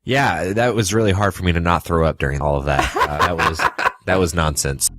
Yeah, that was really hard for me to not throw up during all of that. That was nonsense.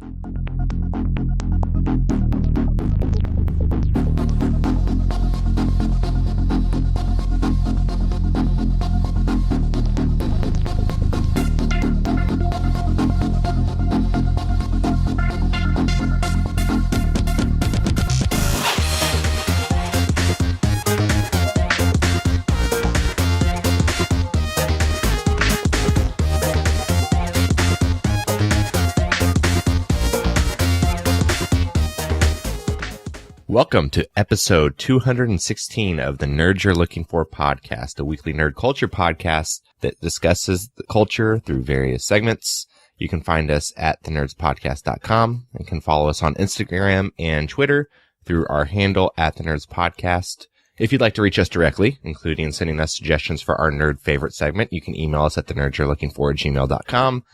Welcome to episode 216 of the Nerds You're Looking For podcast, a weekly nerd culture podcast that discusses the culture through various segments. You can find us at thenerdspodcast.com and can follow us on Instagram and Twitter through our handle at thenerdspodcast. If you'd like to reach us directly, including sending us suggestions for our nerd favorite segment, you can email us at thenerdsyou'relooking4@gmail.com.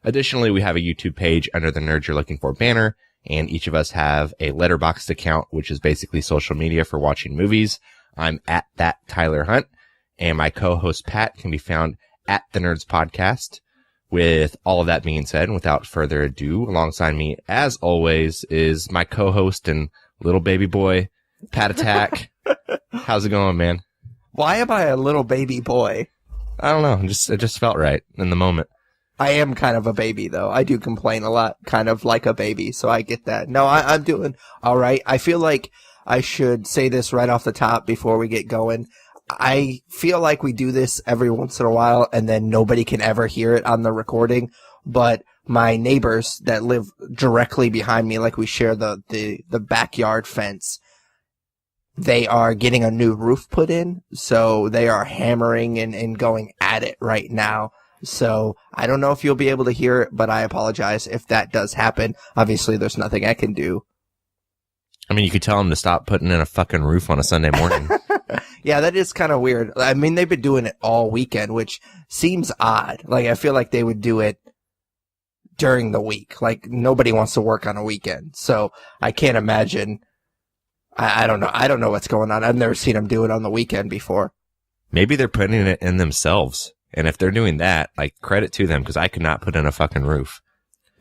Additionally, we have a YouTube page under the Nerds You're Looking For banner, and each of us have a Letterboxd account, which is basically social media for watching movies. I'm at that Tyler Hunt, and my co-host Pat can be found at the Nerds Podcast. With all of that being said, without further ado, alongside me, as always, is my co-host and little baby boy, Pat Attack. How's it going, man? Why am I a little baby boy? I don't know. It just felt right in the moment. I am kind of a baby, though. I do complain a lot, kind of like a baby, so I get that. No, I'm doing all right. I feel like I should say this right off the top before we get going. I feel like we do this every once in a while, and then nobody can ever hear it on the recording. But my neighbors that live directly behind me, like we share the backyard fence, they are getting a new roof put in, so they are hammering and going at it right now. So I don't know if you'll be able to hear it, but I apologize if that does happen. Obviously, there's nothing I can do. I mean, you could tell them to stop putting in a fucking roof on a Sunday morning. Yeah, that is kind of weird. I mean, they've been doing it all weekend, which seems odd. Like, I feel like they would do it during the week. Like, nobody wants to work on a weekend. So I can't imagine. I don't know. I don't know what's going on. I've never seen them do it on the weekend before. Maybe they're putting it in themselves. And if they're doing that, like, credit to them, because I could not put in a fucking roof.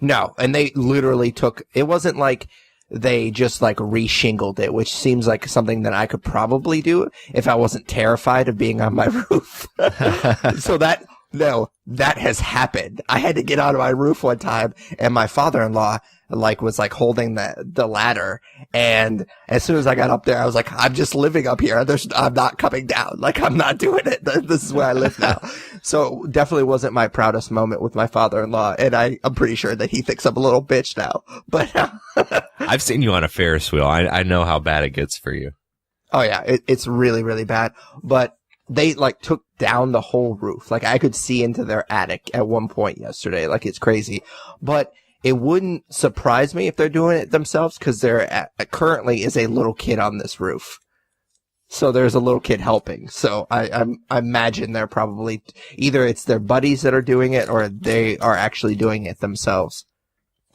No, and they literally it wasn't like they just, like, re-shingled it, which seems like something that I could probably do if I wasn't terrified of being on my roof. So that has happened. I had to get out of my roof one time, and my father-in-law, was holding the ladder, and as soon as I got up there, I was like, I'm just living up here. I'm not coming down. Like, I'm not doing it. This is where I live now. So definitely wasn't my proudest moment with my father-in-law, and I'm pretty sure that he thinks I'm a little bitch now. But I've seen you on a Ferris wheel. I know how bad it gets for you. Oh yeah, it's really, really bad. But they took down the whole roof. Like, I could see into their attic at one point yesterday. Like, it's crazy. But it wouldn't surprise me if they're doing it themselves, because there currently is a little kid on this roof. So there's a little kid helping. So I imagine they're probably either it's their buddies that are doing it or they are actually doing it themselves.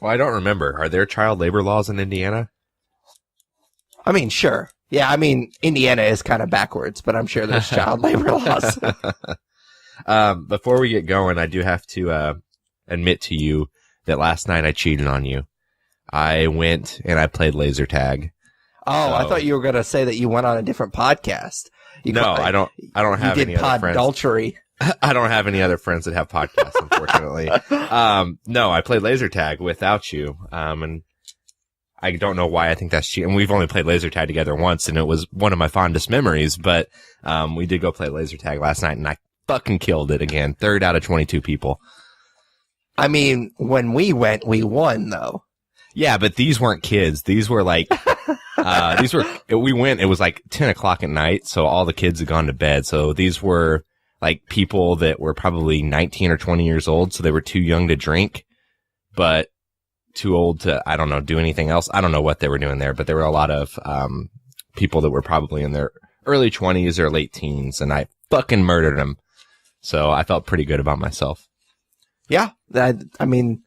Well, I don't remember. Are there child labor laws in Indiana? I mean, sure. Yeah, I mean, Indiana is kind of backwards, but I'm sure there's child labor laws. Before we get going, I do have to admit to you that last night I cheated on you. I went and I played laser tag. Oh, so, I thought you were going to say that you went on a different podcast. I don't have any other friends. Podultery. I don't have any other friends that have podcasts, unfortunately. No, I played laser tag without you. And I don't know why I think that's cheating. We've only played laser tag together once, and it was one of my fondest memories, but we did go play laser tag last night, and I fucking killed it again. 3rd out of 22 people. I mean, when we went, we won, though. Yeah, but these weren't kids. These were we went, it was 10 o'clock at night, so all the kids had gone to bed. So these were people that were probably 19 or 20 years old, so they were too young to drink, but too old to, I don't know, do anything else. I don't know what they were doing there, but there were a lot of people that were probably in their early 20s or late teens, and I fucking murdered them. So I felt pretty good about myself. Yeah, I mean,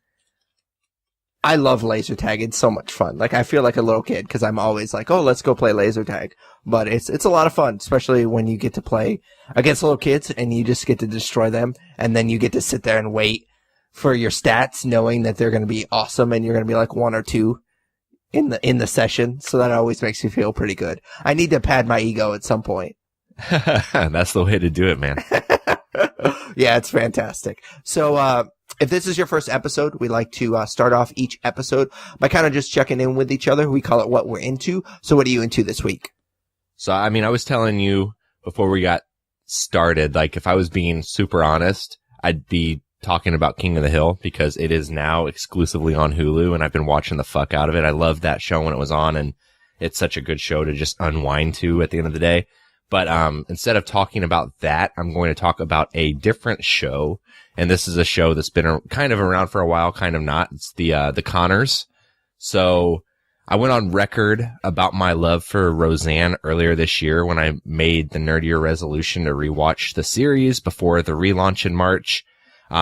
I love laser tag. It's so much fun. Like, I feel like a little kid because I'm always like, oh, let's go play laser tag. But it's a lot of fun, especially when you get to play against little kids and you just get to destroy them. And then you get to sit there and wait for your stats, knowing that they're going to be awesome and you're going to be like 1 or 2 in the session. So that always makes me feel pretty good. I need to pad my ego at some point. That's the way to do it, man. Yeah, it's fantastic. So, if this is your first episode, we like to start off each episode by kind of just checking in with each other. We call it what we're into. So what are you into this week? So, I mean, I was telling you before we got started, like if I was being super honest, I'd be talking about King of the Hill because it is now exclusively on Hulu and I've been watching the fuck out of it. I loved that show when it was on and it's such a good show to just unwind to at the end of the day. But instead of talking about that, I'm going to talk about a different show. And this is a show that's been kind of around for a while, kind of not. It's the Connors. So I went on record about my love for Roseanne earlier this year when I made the nerdier resolution to rewatch the series before the relaunch in March,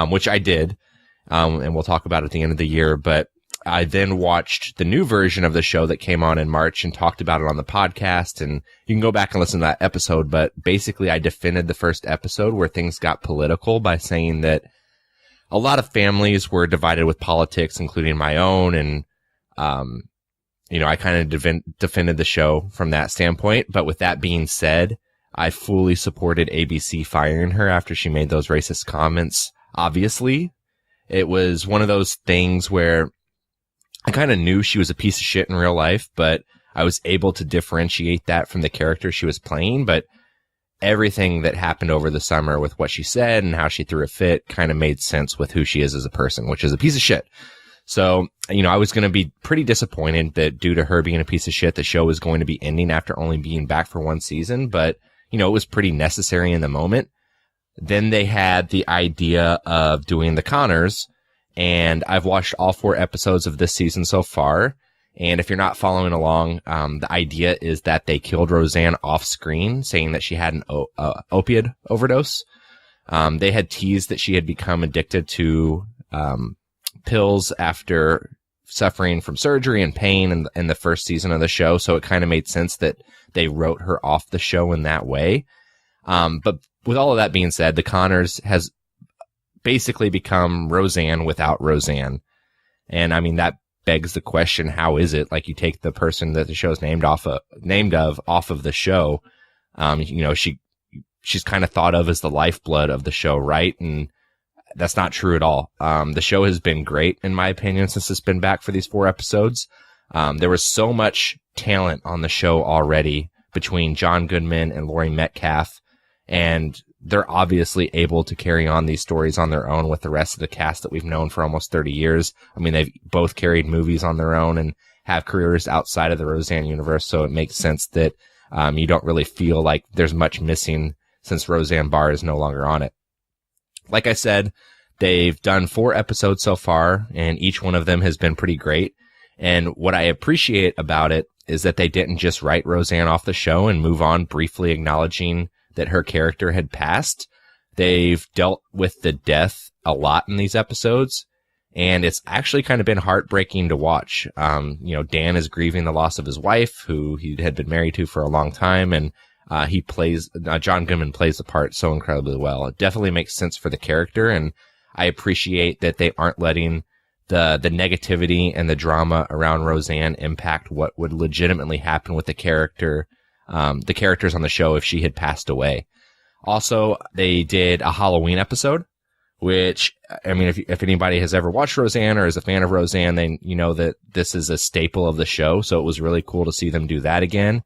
which I did. And we'll talk about it at the end of the year. But I then watched the new version of the show that came on in March and talked about it on the podcast. And you can go back and listen to that episode. But basically, I defended the first episode where things got political by saying that a lot of families were divided with politics, including my own. And, I kind of defended the show from that standpoint. But with that being said, I fully supported ABC firing her after she made those racist comments. Obviously, it was one of those things where I kind of knew she was a piece of shit in real life, but I was able to differentiate that from the character she was playing. But everything that happened over the summer with what she said and how she threw a fit kind of made sense with who she is as a person, which is a piece of shit. So, I was going to be pretty disappointed that due to her being a piece of shit, the show was going to be ending after only being back for one season. But, it was pretty necessary in the moment. Then they had the idea of doing the Connors. And I've watched all 4 episodes of this season so far. And if you're not following along, the idea is that they killed Roseanne off screen, saying that she had an opioid overdose. They had teased that she had become addicted to pills after suffering from surgery and pain in the first season of the show. So it kind of made sense that they wrote her off the show in that way. But with all of that being said, the Connors has basically become Roseanne without Roseanne. And I mean, that begs the question, how is it? Like, you take the person that the show's named off of the show. She's kind of thought of as the lifeblood of the show, right? And that's not true at all. The show has been great, in my opinion, since it's been back for these 4 episodes. There was so much talent on the show already between John Goodman and Laurie Metcalf, and they're obviously able to carry on these stories on their own with the rest of the cast that we've known for almost 30 years. I mean, they've both carried movies on their own and have careers outside of the Roseanne universe, so it makes sense that you don't really feel like there's much missing since Roseanne Barr is no longer on it. Like I said, they've done 4 episodes so far, and each one of them has been pretty great. And what I appreciate about it is that they didn't just write Roseanne off the show and move on, briefly acknowledging that her character had passed. They've dealt with the death a lot in these episodes, and it's actually kind of been heartbreaking to watch. Dan is grieving the loss of his wife, who he had been married to for a long time, and John Goodman plays the part so incredibly well. It definitely makes sense for the character, and I appreciate that they aren't letting the negativity and the drama around Roseanne impact what would legitimately happen with the characters on the show if she had passed away. Also, they did a Halloween episode, which, I mean, if anybody has ever watched Roseanne or is a fan of Roseanne, then you know that this is a staple of the show. So it was really cool to see them do that again.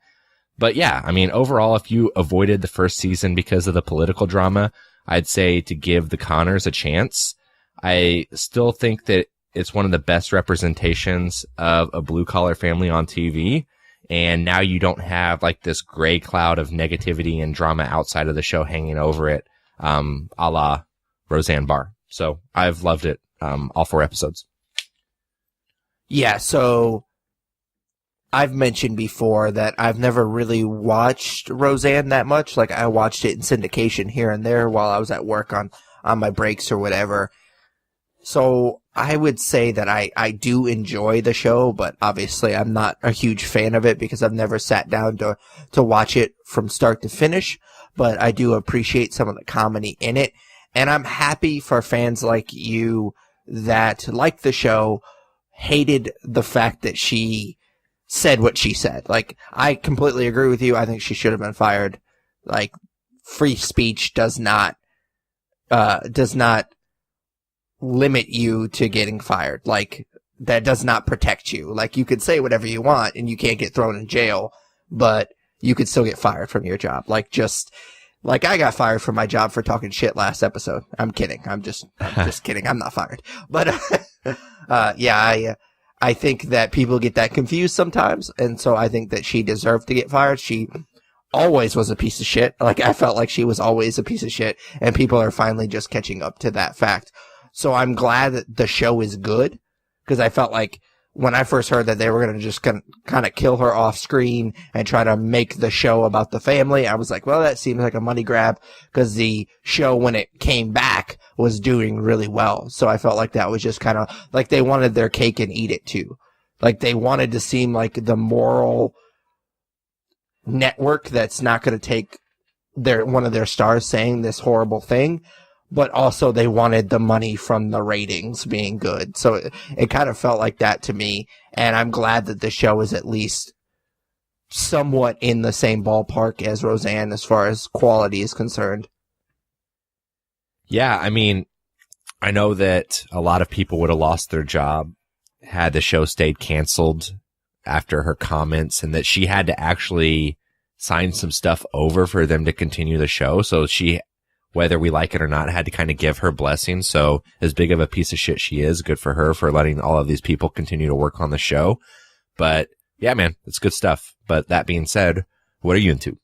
But yeah, I mean, overall, if you avoided the first season because of the political drama, I'd say to give the Connors a chance. I still think that it's one of the best representations of a blue collar family on TV. And now you don't have like this gray cloud of negativity and drama outside of the show hanging over it, a la Roseanne Barr. So I've loved it, all 4 episodes. Yeah, so I've mentioned before that I've never really watched Roseanne that much. Like, I watched it in syndication here and there while I was at work on my breaks or whatever. So I would say that I do enjoy the show, but obviously I'm not a huge fan of it because I've never sat down to watch it from start to finish, but I do appreciate some of the comedy in it. And I'm happy for fans like you that like the show, hated the fact that she said what she said. Like, I completely agree with you. I think she should have been fired. Like, free speech does not limit you to getting fired. Like, that does not protect you. Like, you could say whatever you want and you can't get thrown in jail, but you could still get fired from your job. Like, I got fired from my job for talking shit last episode. I'm kidding. I'm just kidding. I'm not fired. But, I think that people get that confused sometimes. And so I think that she deserved to get fired. She always was a piece of shit. Like, I felt like she was always a piece of shit, and people are finally just catching up to that fact. So I'm glad that the show is good, because I felt like when I first heard that they were going to just kind of kill her off screen and try to make the show about the family, I was like, well, that seems like a money grab, because the show, when it came back, was doing really well. So I felt like that was just kind of like they wanted their cake and eat it too. Like, they wanted to seem like the moral network that's not going to take one of their stars saying this horrible thing, but also they wanted the money from the ratings being good. So it kind of felt like that to me, and I'm glad that the show is at least somewhat in the same ballpark as Roseanne as far as quality is concerned. Yeah, I mean, I know that a lot of people would have lost their job had the show stayed canceled after her comments, and that she had to actually sign some stuff over for them to continue the show. So she, whether we like it or not, had to kind of give her blessing. So as big of a piece of shit she is, good for her for letting all of these people continue to work on the show. But yeah, man, it's good stuff. But that being said, what are you into?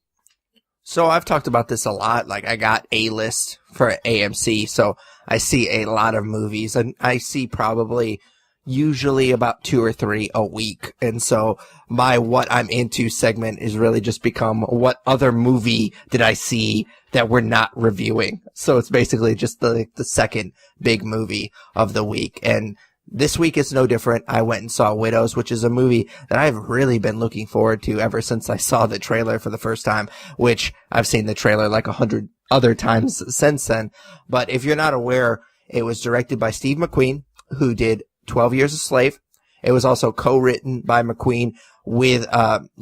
So I've talked about this a lot. Like, I got A-list for AMC, so I see a lot of movies, and I see probably usually about 2 or 3 a week. And so my what I'm into segment is really just become, what other movie did I see that we're not reviewing? So it's basically just the second big movie of the week. And this week is no different. I went and saw Widows, which is a movie that I've really been looking forward to ever since I saw the trailer for the first time, which I've seen the trailer like 100 other times since then. But if you're not aware, it was directed by Steve McQueen, who did 12 Years a Slave. It was also co-written by McQueen with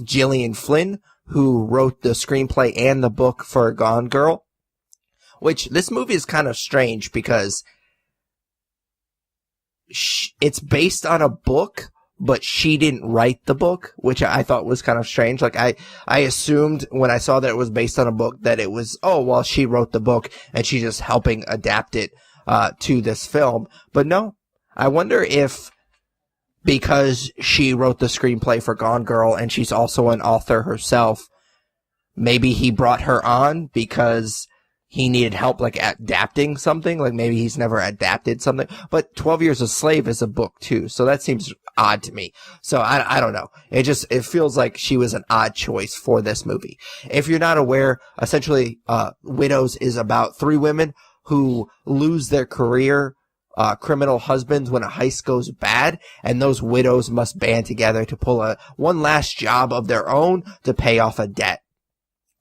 Gillian Flynn, who wrote the screenplay and the book for Gone Girl, which this movie is kind of strange because it's based on a book, but she didn't write the book, which I thought was kind of strange. Like, I assumed when I saw that it was based on a book that it was, oh, well, she wrote the book and she's just helping adapt it to this film. But no, I wonder if because she wrote the screenplay for Gone Girl and she's also an author herself, maybe he brought her on because he needed help, like, adapting something. Like, maybe he's never adapted something. But 12 Years a Slave is a book, too. So that seems odd to me. So I don't know. It feels like she was an odd choice for this movie. If you're not aware, essentially, Widows is about 3 women who lose their career criminal husbands when a heist goes bad, and those widows must band together to pull one last job of their own to pay off a debt.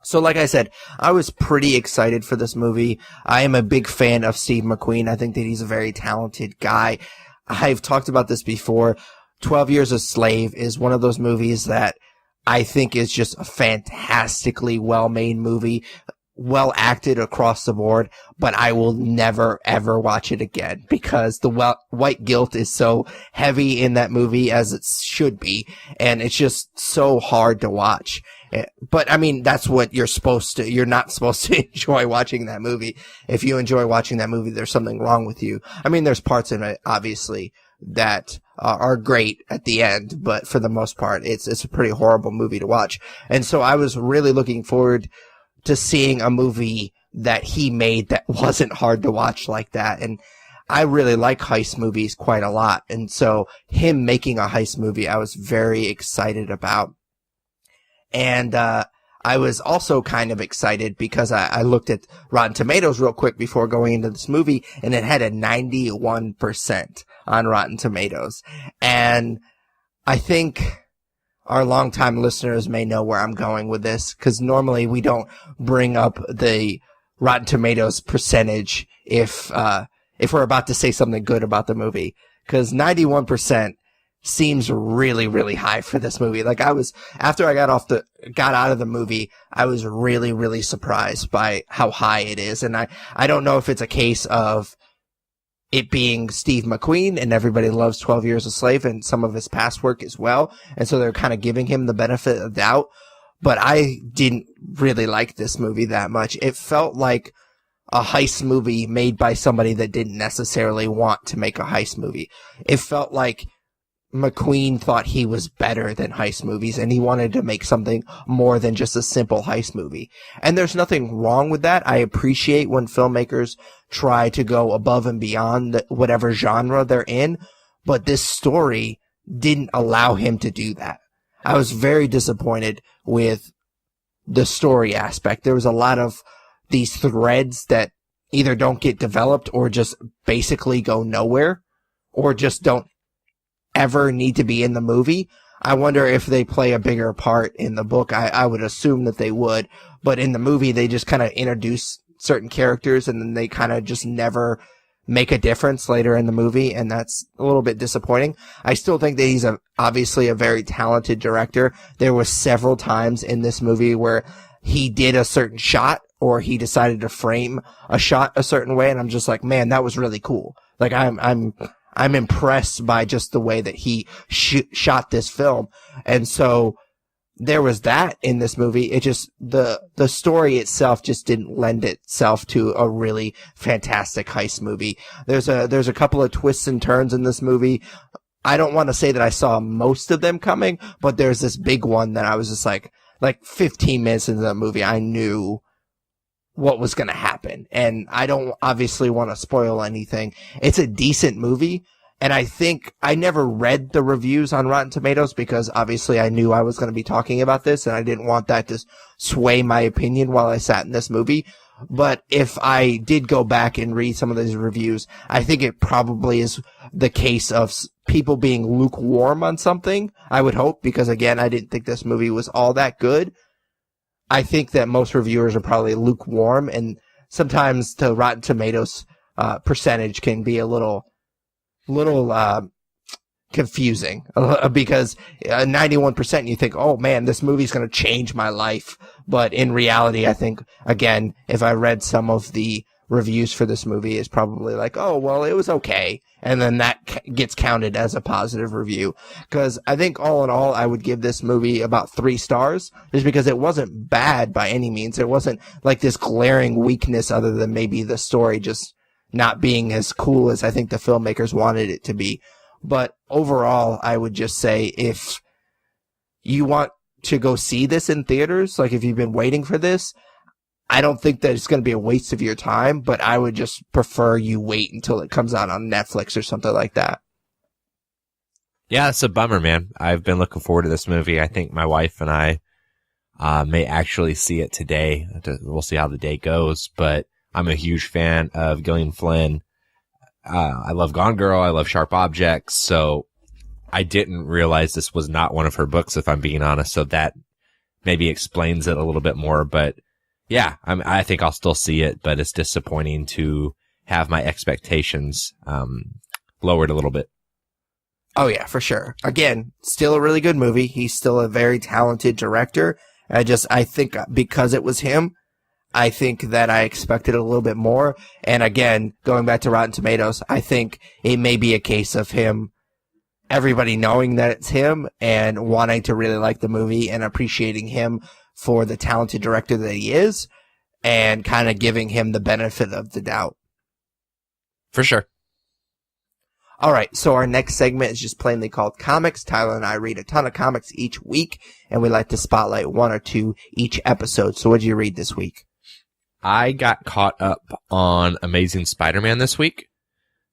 So like I said, I was pretty excited for this movie. I am a big fan of Steve McQueen. I think that he's a very talented guy. I've talked about this before. 12 Years a Slave is one of those movies that I think is just a fantastically well-made movie, well acted across the board, but I will never ever watch it again because the white guilt is so heavy in that movie, as it should be, and it's just so hard to watch. But I mean, that's what you're not supposed to enjoy watching that movie. If you enjoy watching that movie, there's something wrong with you. I mean, there's parts in it, obviously, that are great at the end, but for the most part, it's a pretty horrible movie to watch. And so I was really looking forward to seeing a movie that he made that wasn't hard to watch like that. And I really like heist movies quite a lot. And so him making a heist movie, I was very excited about. And I was also kind of excited because I looked at Rotten Tomatoes real quick before going into this movie, and it had a 91% on Rotten Tomatoes. And I think our longtime listeners may know where I'm going with this, because normally we don't bring up the Rotten Tomatoes percentage if we're about to say something good about the movie, because 91% seems really, really high for this movie. Like, after I got out of the movie, I was really, really surprised by how high it is. And I don't know if it's a case of it being Steve McQueen and everybody loves 12 Years a Slave and some of his past work as well. And so they're kind of giving him the benefit of the doubt. But I didn't really like this movie that much. It felt like a heist movie made by somebody that didn't necessarily want to make a heist movie. It felt like McQueen thought he was better than heist movies, and he wanted to make something more than just a simple heist movie. And there's nothing wrong with that. I appreciate when filmmakers try to go above and beyond whatever genre they're in, but this story didn't allow him to do that. I was very disappointed with the story aspect. There was a lot of these threads that either don't get developed or just basically go nowhere, or just don't ever need to be in the movie. I wonder if they play a bigger part in the book. I would assume that they would, but in the movie they just kind of introduce certain characters and then they kind of just never make a difference later in the movie, and that's a little bit disappointing. I still think that he's obviously a very talented director. There were several times in this movie where he did a certain shot or he decided to frame a shot a certain way, and I'm just like, man, that was really cool. Like, I'm impressed by just the way that he shot this film. And so there was that in this movie. It just, the story itself just didn't lend itself to a really fantastic heist movie. There's a couple of twists and turns in this movie. I don't want to say that I saw most of them coming, but there's this big one that I was just like 15 minutes into the movie, I knew what was going to happen. And I don't obviously want to spoil anything. It's a decent movie. And I think I never read the reviews on Rotten Tomatoes because obviously I knew I was going to be talking about this and I didn't want that to sway my opinion while I sat in this movie. But if I did go back and read some of these reviews, I think it probably is the case of people being lukewarm on something. I would hope, because again, I didn't think this movie was all that good. I think that most reviewers are probably lukewarm, and sometimes the Rotten Tomatoes percentage can be a little confusing because 91% you think, oh man, this movie's going to change my life. But in reality, I think, again, if I read some of the reviews for this movie, it's probably like, oh, well, it was okay. And then that gets counted as a positive review. Because I think all in all, I would give this movie about 3 stars, just because it wasn't bad by any means. It wasn't like this glaring weakness other than maybe the story just not being as cool as I think the filmmakers wanted it to be. But overall, I would just say if you want to go see this in theaters, like if you've been waiting for this, I don't think that it's going to be a waste of your time, but I would just prefer you wait until it comes out on Netflix or something like that. Yeah, it's a bummer, man. I've been looking forward to this movie. I think my wife and I may actually see it today. We'll see how the day goes, but I'm a huge fan of Gillian Flynn. I love Gone Girl. I love Sharp Objects. So I didn't realize this was not one of her books, if I'm being honest. So that maybe explains it a little bit more. But yeah, I think I'll still see it, but it's disappointing to have my expectations lowered a little bit. Oh yeah, for sure. Again, still a really good movie. He's still a very talented director. I think because it was him, I think that I expected a little bit more. And again, going back to Rotten Tomatoes, I think it may be a case of him, everybody knowing that it's him and wanting to really like the movie and appreciating him for the talented director that he is and kind of giving him the benefit of the doubt. For sure. All right, so our next segment is just plainly called Comics. Tyler and I read a ton of comics each week, and we like to spotlight 1 or 2 each episode. So what did you read this week? I got caught up on Amazing Spider-Man this week.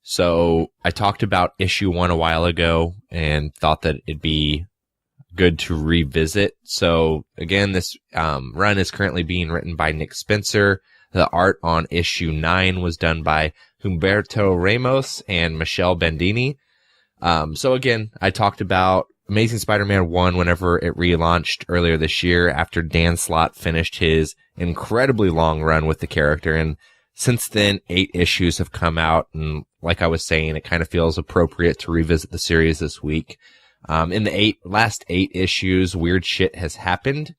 So I talked about issue 1 a while ago and thought that it'd be good to revisit. So again, this run is currently being written by Nick Spencer. The art on issue 9 was done by Humberto Ramos and Michelle Bandini. So again, I talked about Amazing Spider-Man 1 whenever it relaunched earlier this year after Dan Slott finished his incredibly long run with the character. And since then, 8 issues have come out. And like I was saying, it kind of feels appropriate to revisit the series this week. In the last 8 issues, weird shit has happened.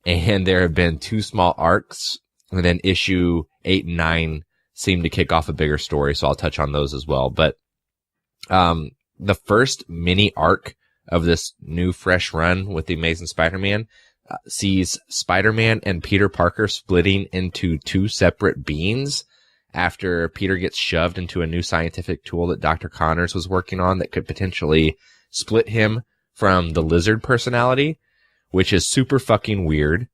And there have been 2 small arcs. And then issue 8 and 9 seem to kick off a bigger story. So I'll touch on those as well. But the first mini arc of this new fresh run with the Amazing Spider-Man sees Spider-Man and Peter Parker splitting into 2 separate beings after Peter gets shoved into a new scientific tool that Dr. Connors was working on that could potentially split him from the lizard personality, which is super fucking weird.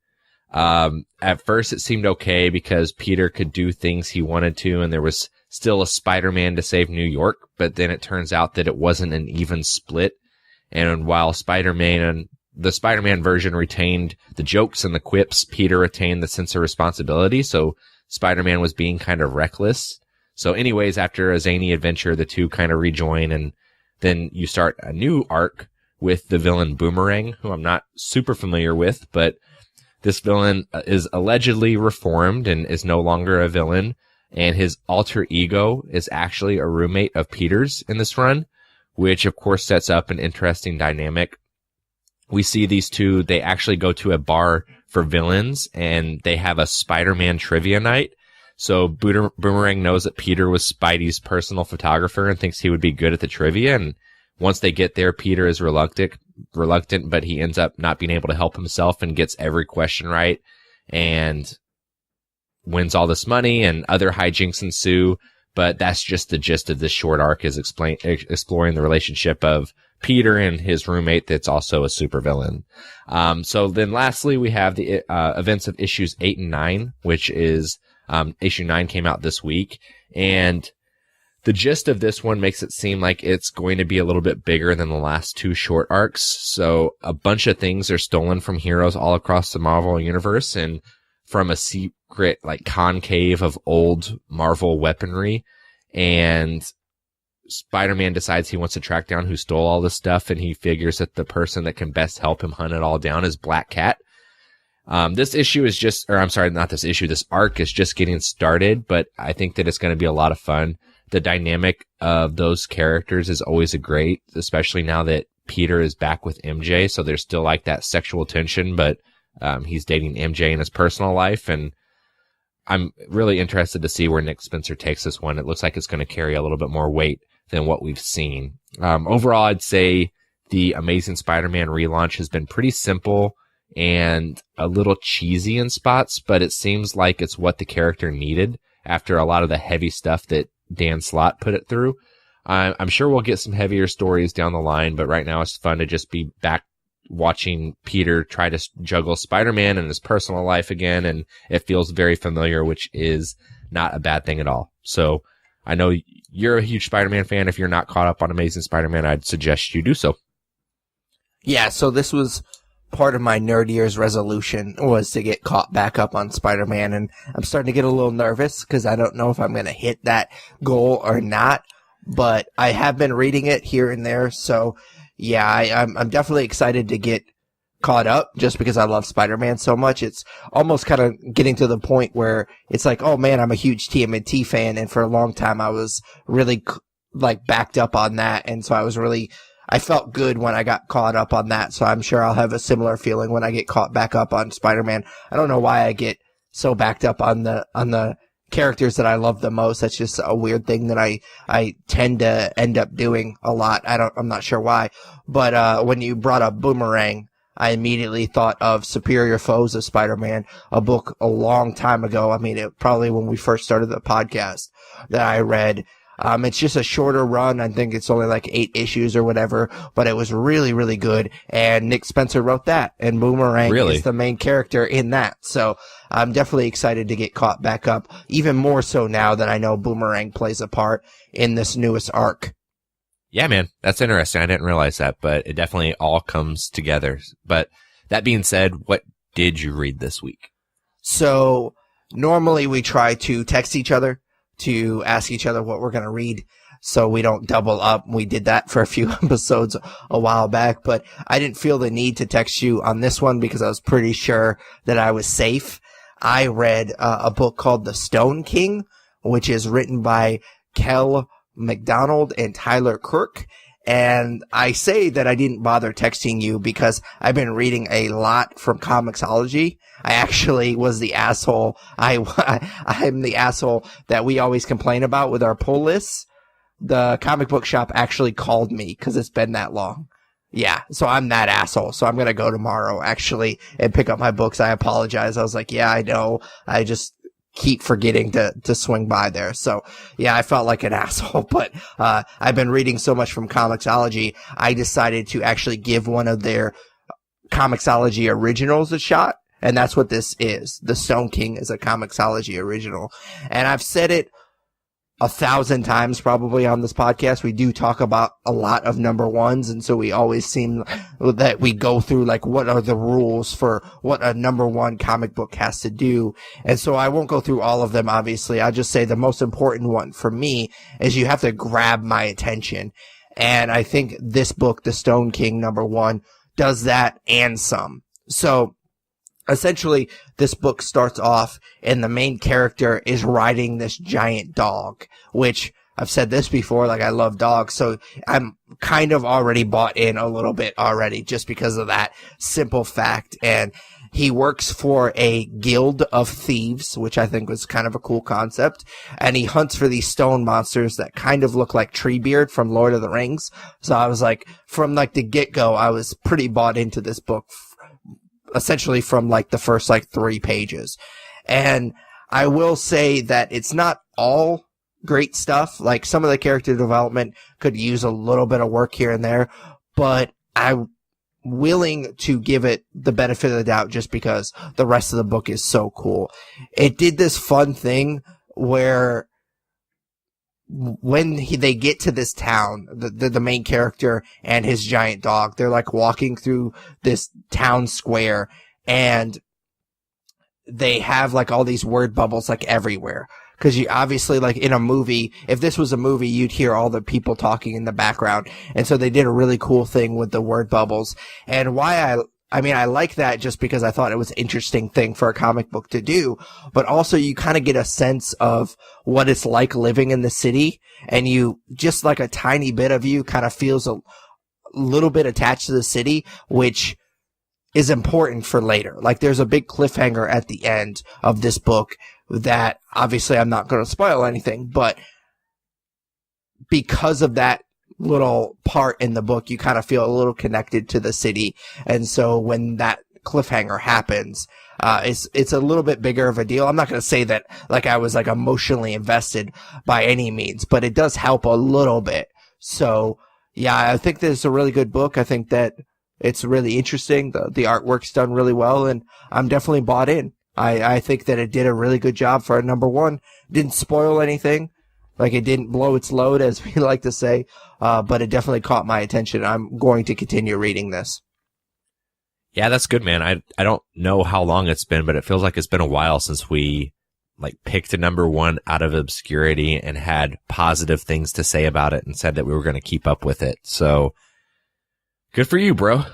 At first it seemed okay because Peter could do things he wanted to and there was still a Spider-Man to save New York, but then it turns out that it wasn't an even split. And while the Spider-Man version retained the jokes and the quips, Peter retained the sense of responsibility. So Spider-Man was being kind of reckless. So anyways, after a zany adventure, the two kind of rejoin, and then you start a new arc with the villain Boomerang, who I'm not super familiar with, but this villain is allegedly reformed and is no longer a villain. And his alter ego is actually a roommate of Peter's in this run, which of course sets up an interesting dynamic. We see these two, they actually go to a bar for villains and they have a Spider-Man trivia night. So Boomerang knows that Peter was Spidey's personal photographer and thinks he would be good at the trivia. And once they get there, Peter is reluctant, but he ends up not being able to help himself and gets every question right and wins all this money, and other hijinks ensue. But that's just the gist of this short arc, is exploring the relationship of Peter and his roommate that's also a supervillain. So then lastly, we have the events of issues 8 and 9, which is issue 9 came out this week. And the gist of this one makes it seem like it's going to be a little bit bigger than the last 2 short arcs. So a bunch of things are stolen from heroes all across the Marvel universe and from a secret like concave of old Marvel weaponry. And Spider-Man decides he wants to track down who stole all this stuff, and he figures that the person that can best help him hunt it all down is Black Cat. This arc is just getting started, but I think that it's going to be a lot of fun. The dynamic of those characters is always great, especially now that Peter is back with MJ, so there's still like that sexual tension, but he's dating MJ in his personal life, and I'm really interested to see where Nick Spencer takes this one. It looks like it's going to carry a little bit more weight than what we've seen. Overall, I'd say the Amazing Spider-Man relaunch has been pretty simple and a little cheesy in spots, but it seems like it's what the character needed after a lot of the heavy stuff that Dan Slott put it through. I'm sure we'll get some heavier stories down the line, but right now it's fun to just be back watching Peter try to juggle Spider-Man and his personal life again, and it feels very familiar, which is not a bad thing at all. So I know you're a huge Spider-Man fan. If you're not caught up on Amazing Spider-Man, I'd suggest you do so. Yeah, so this was part of my nerd year's resolution, was to get caught back up on Spider-Man, and I'm starting to get a little nervous because I don't know if I'm going to hit that goal or not, but I have been reading it here and there, so yeah, I'm definitely excited to get caught up just because I love Spider-Man so much. It's almost kind of getting to the point where it's like, oh man, I'm a huge TMNT fan, and for a long time I was really like backed up on that, and so I felt good when I got caught up on that, so I'm sure I'll have a similar feeling when I get caught back up on Spider-Man. I don't know why I get so backed up on the characters that I love the most. That's just a weird thing that I tend to end up doing a lot. I'm not sure why, but when you brought up Boomerang, I immediately thought of Superior Foes of Spider-Man, a book a long time ago. I mean, probably when we first started the podcast that I read. It's just a shorter run. I think it's only like 8 issues or whatever, but it was really, really good. And Nick Spencer wrote that, and Boomerang is the main character in that. So I'm definitely excited to get caught back up, even more so now that I know Boomerang plays a part in this newest arc. Yeah, man, that's interesting. I didn't realize that, but it definitely all comes together. But that being said, what did you read this week? So normally we try to text each other to ask each other what we're going to read so we don't double up. We did that for a few episodes a while back, but I didn't feel the need to text you on this one because I was pretty sure that I was safe. I read a book called The Stone King, which is written by Kel McDonald and Tyler Kirk. And I say that I didn't bother texting you because I've been reading a lot from Comixology. I actually was the asshole. I'm the asshole that we always complain about with our pull lists. The comic book shop actually called me because it's been that long. Yeah, so I'm that asshole. So I'm going to go tomorrow actually and pick up my books. I apologize. I was like, yeah, I know. I just keep forgetting to swing by there. So yeah, I felt like an asshole, but I've been reading so much from Comixology, I decided to actually give one of their Comixology originals a shot. And that's what this is. The Stone King is a Comixology original. And I've said it 1,000 times probably on this podcast. We do talk about a lot of number ones, and so we always seem that we go through like what are the rules for what a number one comic book has to do. And so I won't go through all of them, obviously. I'll just say the most important one for me is you have to grab my attention. And I think this book, The Stone King number one, does that and some. So essentially, this book starts off and the main character is riding this giant dog, which I've said this before, like I love dogs. So I'm kind of already bought in a little bit already just because of that simple fact. And he works for a guild of thieves, which I think was kind of a cool concept. And he hunts for these stone monsters that kind of look like Treebeard from Lord of the Rings. So I was like, from like the get-go, I was pretty bought into this book essentially from like the first like 3 pages. And I will say that it's not all great stuff. Like some of the character development could use a little bit of work here and there, but I'm willing to give it the benefit of the doubt just because the rest of the book is so cool. It did this fun thing where when they get to this town, the main character and his giant dog, they're like walking through this town square and they have like all these word bubbles like everywhere. Cause you obviously like in a movie, if this was a movie, you'd hear all the people talking in the background. And so they did a really cool thing with the word bubbles. And why I like that just because I thought it was an interesting thing for a comic book to do, but also you kind of get a sense of what it's like living in the city, and you just like a tiny bit of you kind of feels a little bit attached to the city, which is important for later. Like there's a big cliffhanger at the end of this book that obviously I'm not going to spoil anything, but because of that little part in the book, you kind of feel a little connected to the city. And so when that cliffhanger happens, it's a little bit bigger of a deal. I'm not going to say that like I was like emotionally invested by any means, but it does help a little bit. So yeah, I think this is a really good book. I think that it's really interesting. The artwork's done really well, and I'm definitely bought in. I think that it did a really good job for a number one. Didn't spoil anything. Like, it didn't blow its load, as we like to say, but it definitely caught my attention. I'm going to continue reading this. Yeah, that's good, man. I don't know how long it's been, but it feels like it's been a while since we like picked a number one out of obscurity and had positive things to say about it and said that we were going to keep up with it. So good for you, bro.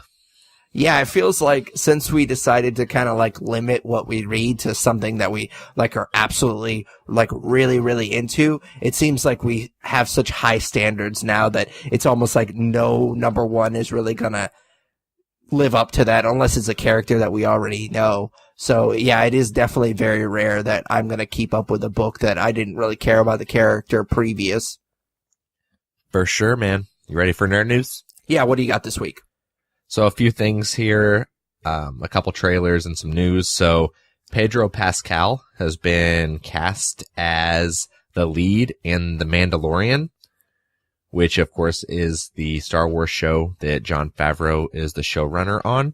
Yeah, it feels like since we decided to kind of like limit what we read to something that we like are absolutely like really, really into, it seems like we have such high standards now that it's almost like no number one is really gonna live up to that unless it's a character that we already know. So yeah, it is definitely very rare that I'm gonna keep up with a book that I didn't really care about the character previous. For sure, man. You ready for nerd news? Yeah, what do you got this week? So a few things here, a couple trailers and some news. So Pedro Pascal has been cast as the lead in The Mandalorian, which of course is the Star Wars show that Jon Favreau is the showrunner on.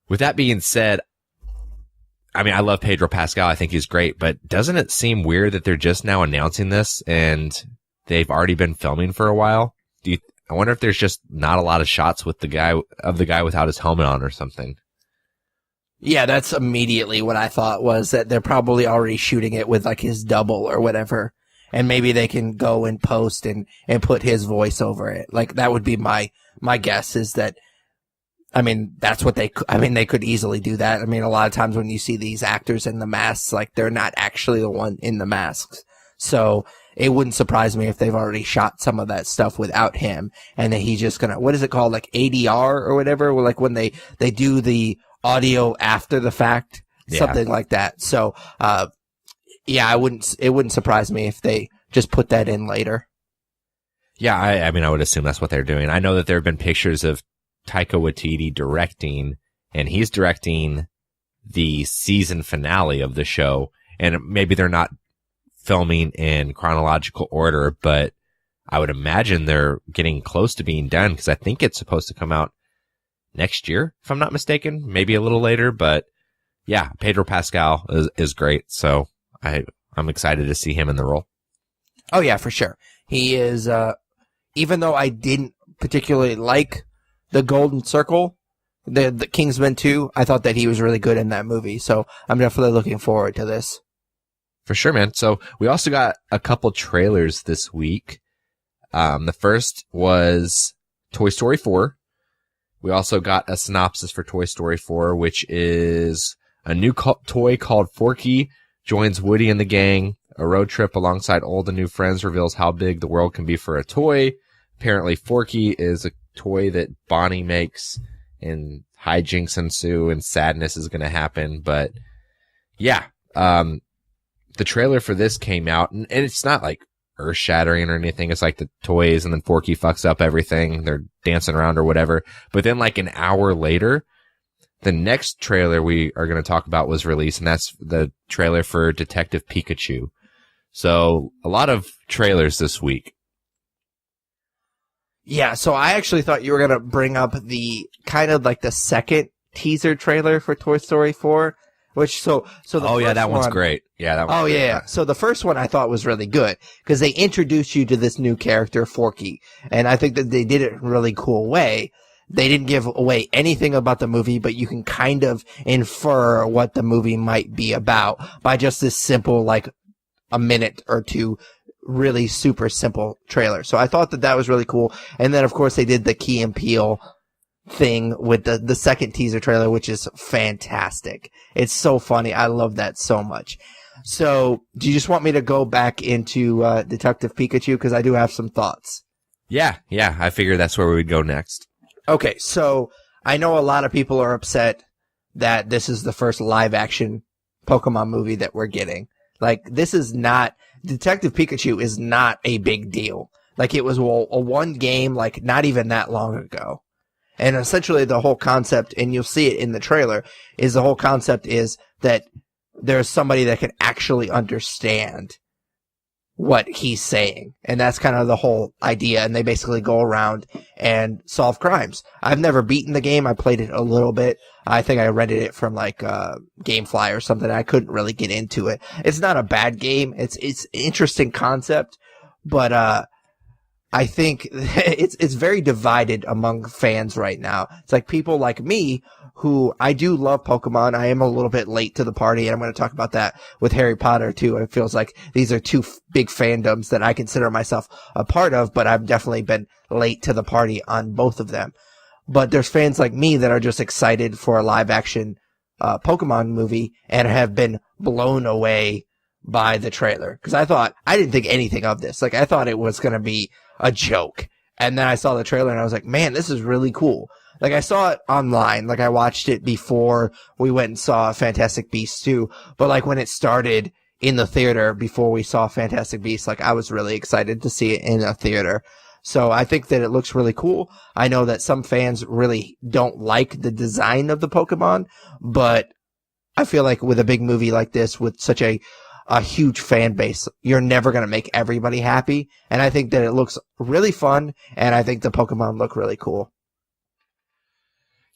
With that being said, I mean, I love Pedro Pascal. I think he's great, but doesn't it seem weird that they're just now announcing this and they've already been filming for a while? I wonder if there's just not a lot of shots with the guy without his helmet on or something. Yeah, that's immediately what I thought, was that they're probably already shooting it with like his double or whatever. And maybe they can go and post and put his voice over it. Like, that would be my guess, is that, I mean, that's what they could easily do that. I mean, a lot of times when you see these actors in the masks, like, they're not actually the one in the masks. So it wouldn't surprise me if they've already shot some of that stuff without him, and that he's just gonna, what is it called? Like ADR or whatever? Like when they do the audio after the fact, something like that. So, yeah, it wouldn't surprise me if they just put that in later. Yeah, I mean, I would assume that's what they're doing. I know that there have been pictures of Taika Waititi directing, and he's directing the season finale of the show, and maybe they're not filming in chronological order, but I would imagine they're getting close to being done, because I think it's supposed to come out next year, if I'm not mistaken, maybe a little later. But yeah, Pedro Pascal is great, so I'm excited to see him in the role. Oh yeah, for sure. He is, even though I didn't particularly like the Golden Circle, the Kingsman 2, I thought that he was really good in that movie, so I'm definitely looking forward to this. For sure, man. So we also got a couple trailers this week. The first was Toy Story 4. We also got a synopsis for Toy Story 4, which is a new toy called Forky joins Woody and the gang. A road trip alongside old and new friends reveals how big the world can be for a toy. Apparently, Forky is a toy that Bonnie makes, and hijinks ensue and sadness is going to happen. But yeah, the trailer for this came out, and it's not like earth shattering or anything. It's like the toys, and then Forky fucks up everything. They're dancing around or whatever. But then like an hour later, the next trailer we are going to talk about was released, and that's the trailer for Detective Pikachu. So a lot of trailers this week. Yeah, so I actually thought you were going to bring up the kind of like the second teaser trailer for Toy Story 4, which so the that one's great. Yeah, that one's great. Yeah. So the first one I thought was really good, because they introduced you to this new character, Forky, and I think that they did it in a really cool way. They didn't give away anything about the movie, but you can kind of infer what the movie might be about by just this simple, like, a minute or two, really super simple trailer. So I thought that was really cool. And then, of course, they did the Key and Peele thing with the second teaser trailer, which is fantastic. It's so funny. I love that so much. So do you just want me to go back into Detective Pikachu? Because I do have some thoughts. Yeah. I figured that's where we would go next. Okay, so I know a lot of people are upset that this is the first live-action Pokemon movie that we're getting. Like, Detective Pikachu is not a big deal. Like, it was a one game, like, not even that long ago. And essentially the whole concept, and you'll see it in the trailer, is the whole concept is that there's somebody that can actually understand what he's saying. And that's kind of the whole idea. And they basically go around and solve crimes. I've never beaten the game. I played it a little bit. I think I rented it from like GameFly or something. I couldn't really get into it. It's not a bad game. It's an interesting concept, but I think it's very divided among fans right now. It's like people like me, who I do love Pokemon. I am a little bit late to the party, and I'm going to talk about that with Harry Potter too. It feels like these are two big fandoms that I consider myself a part of, but I've definitely been late to the party on both of them. But there's fans like me that are just excited for a live action Pokemon movie and have been blown away by the trailer. Because I didn't think anything of this. Like, I thought it was going to be a joke. And then I saw the trailer and I was like, man, this is really cool. Like, I saw it online. Like, I watched it before we went and saw Fantastic Beasts 2. But, like, when it started in the theater before we saw Fantastic Beasts, like, I was really excited to see it in a theater. So I think that it looks really cool. I know that some fans really don't like the design of the Pokemon, but I feel like with a big movie like this, with such a huge fan base, you're never going to make everybody happy. And I think that it looks really fun, and I think the Pokemon look really cool.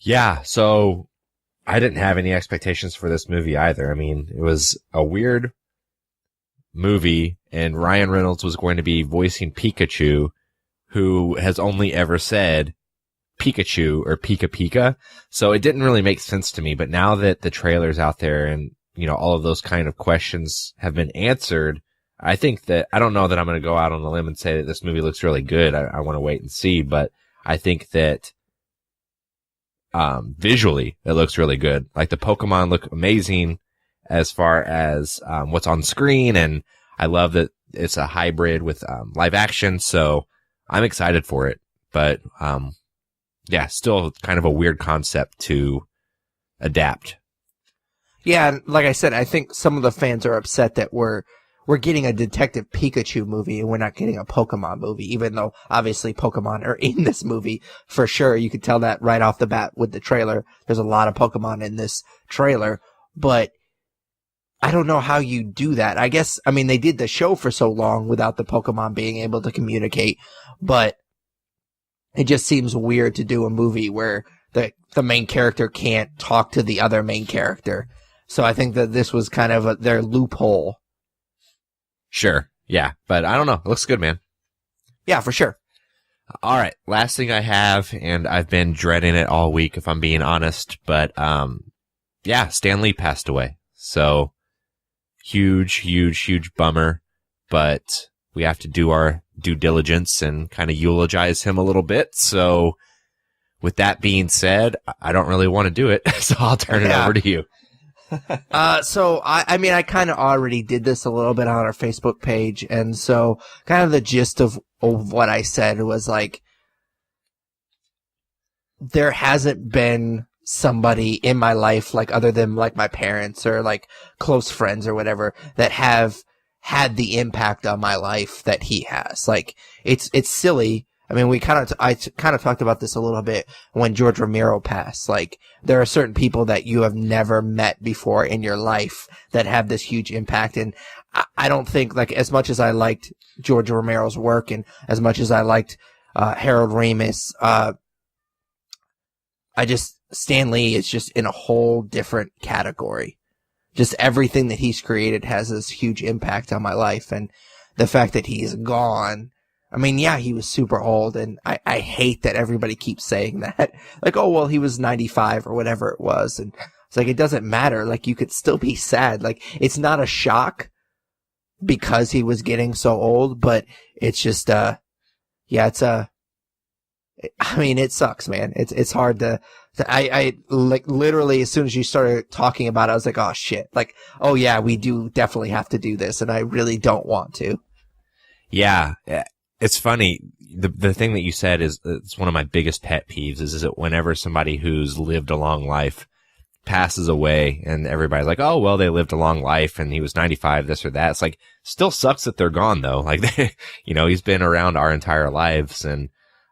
Yeah, so I didn't have any expectations for this movie either. I mean, it was a weird movie, and Ryan Reynolds was going to be voicing Pikachu, who has only ever said Pikachu or Pika Pika. So it didn't really make sense to me. But now that the trailer's out there and, you know, all of those kind of questions have been answered, I think that, I don't know that I'm going to go out on a limb and say that this movie looks really good. I want to wait and see, but I think that, visually it looks really good. Like the Pokemon look amazing as far as, what's on screen. And I love that it's a hybrid with, live action. So I'm excited for it, but, yeah, still kind of a weird concept to adapt. Yeah, and like I said, I think some of the fans are upset that we're getting a Detective Pikachu movie and we're not getting a Pokemon movie, even though obviously Pokemon are in this movie for sure. You could tell that right off the bat with the trailer. There's a lot of Pokemon in this trailer, but I don't know how you do that. I guess, I mean, they did the show for so long without the Pokemon being able to communicate, but it just seems weird to do a movie where the main character can't talk to the other main character. So I think that this was kind of their loophole. Sure. Yeah. But I don't know. It looks good, man. Yeah, for sure. All right. Last thing I have, and I've been dreading it all week, if I'm being honest, but, yeah, Stan Lee passed away. So huge bummer, but we have to do our due diligence and kind of eulogize him a little bit. So with that being said, I don't really want to do it. So I'll turn it over to you. So I mean, I kind of already did this a little bit on our Facebook page. And so kind of the gist of what I said was like, there hasn't been somebody in my life, like other than like my parents or like close friends or whatever, that have had the impact on my life that he has. Like, it's silly. I mean, I kind of talked about this a little bit when George Romero passed. Like, there are certain people that you have never met before in your life that have this huge impact. And I don't think, like, as much as I liked George Romero's work and as much as I liked, Harold Ramis, Stan Lee is just in a whole different category. Just everything that he's created has this huge impact on my life. And the fact that he's gone, I mean, yeah, he was super old, and I hate that everybody keeps saying that. Like, oh, well, he was 95 or whatever it was. And it's like, it doesn't matter. Like, you could still be sad. Like, it's not a shock because he was getting so old, but it's just, I mean, it sucks, man. It's hard to I like literally as soon as you started talking about it, I was like, oh shit. Like, oh yeah, we do definitely have to do this. And I really don't want to. Yeah. It's funny. The thing that you said is, it's one of my biggest pet peeves is that whenever somebody who's lived a long life passes away and everybody's like, oh, well, they lived a long life and he was 95, this or that. It's like, still sucks that they're gone though. Like, he's been around our entire lives and,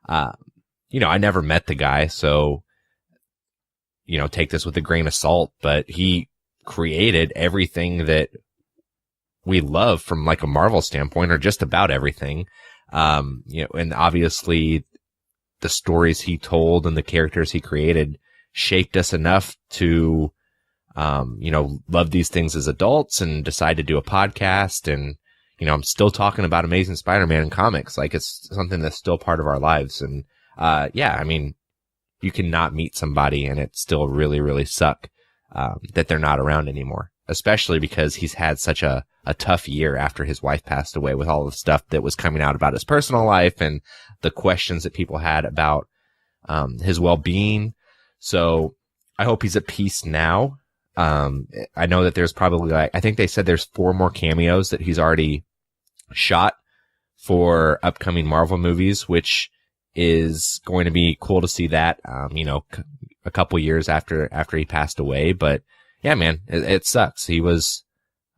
I never met the guy. So, take this with a grain of salt, but he created everything that we love from like a Marvel standpoint, or just about everything. And obviously the stories he told and the characters he created shaped us enough to, love these things as adults and decide to do a podcast. And, I'm still talking about Amazing Spider-Man in comics. Like, it's something that's still part of our lives. And, I mean, you cannot meet somebody and it still really, really suck, that they're not around anymore, especially because he's had such a tough year after his wife passed away, with all the stuff that was coming out about his personal life and the questions that people had about, his well-being. So I hope he's at peace now. I know that there's probably I think they said there's 4 more cameos that he's already shot for upcoming Marvel movies, which is going to be cool to see that, a couple years after he passed away. But yeah, man, it sucks. He was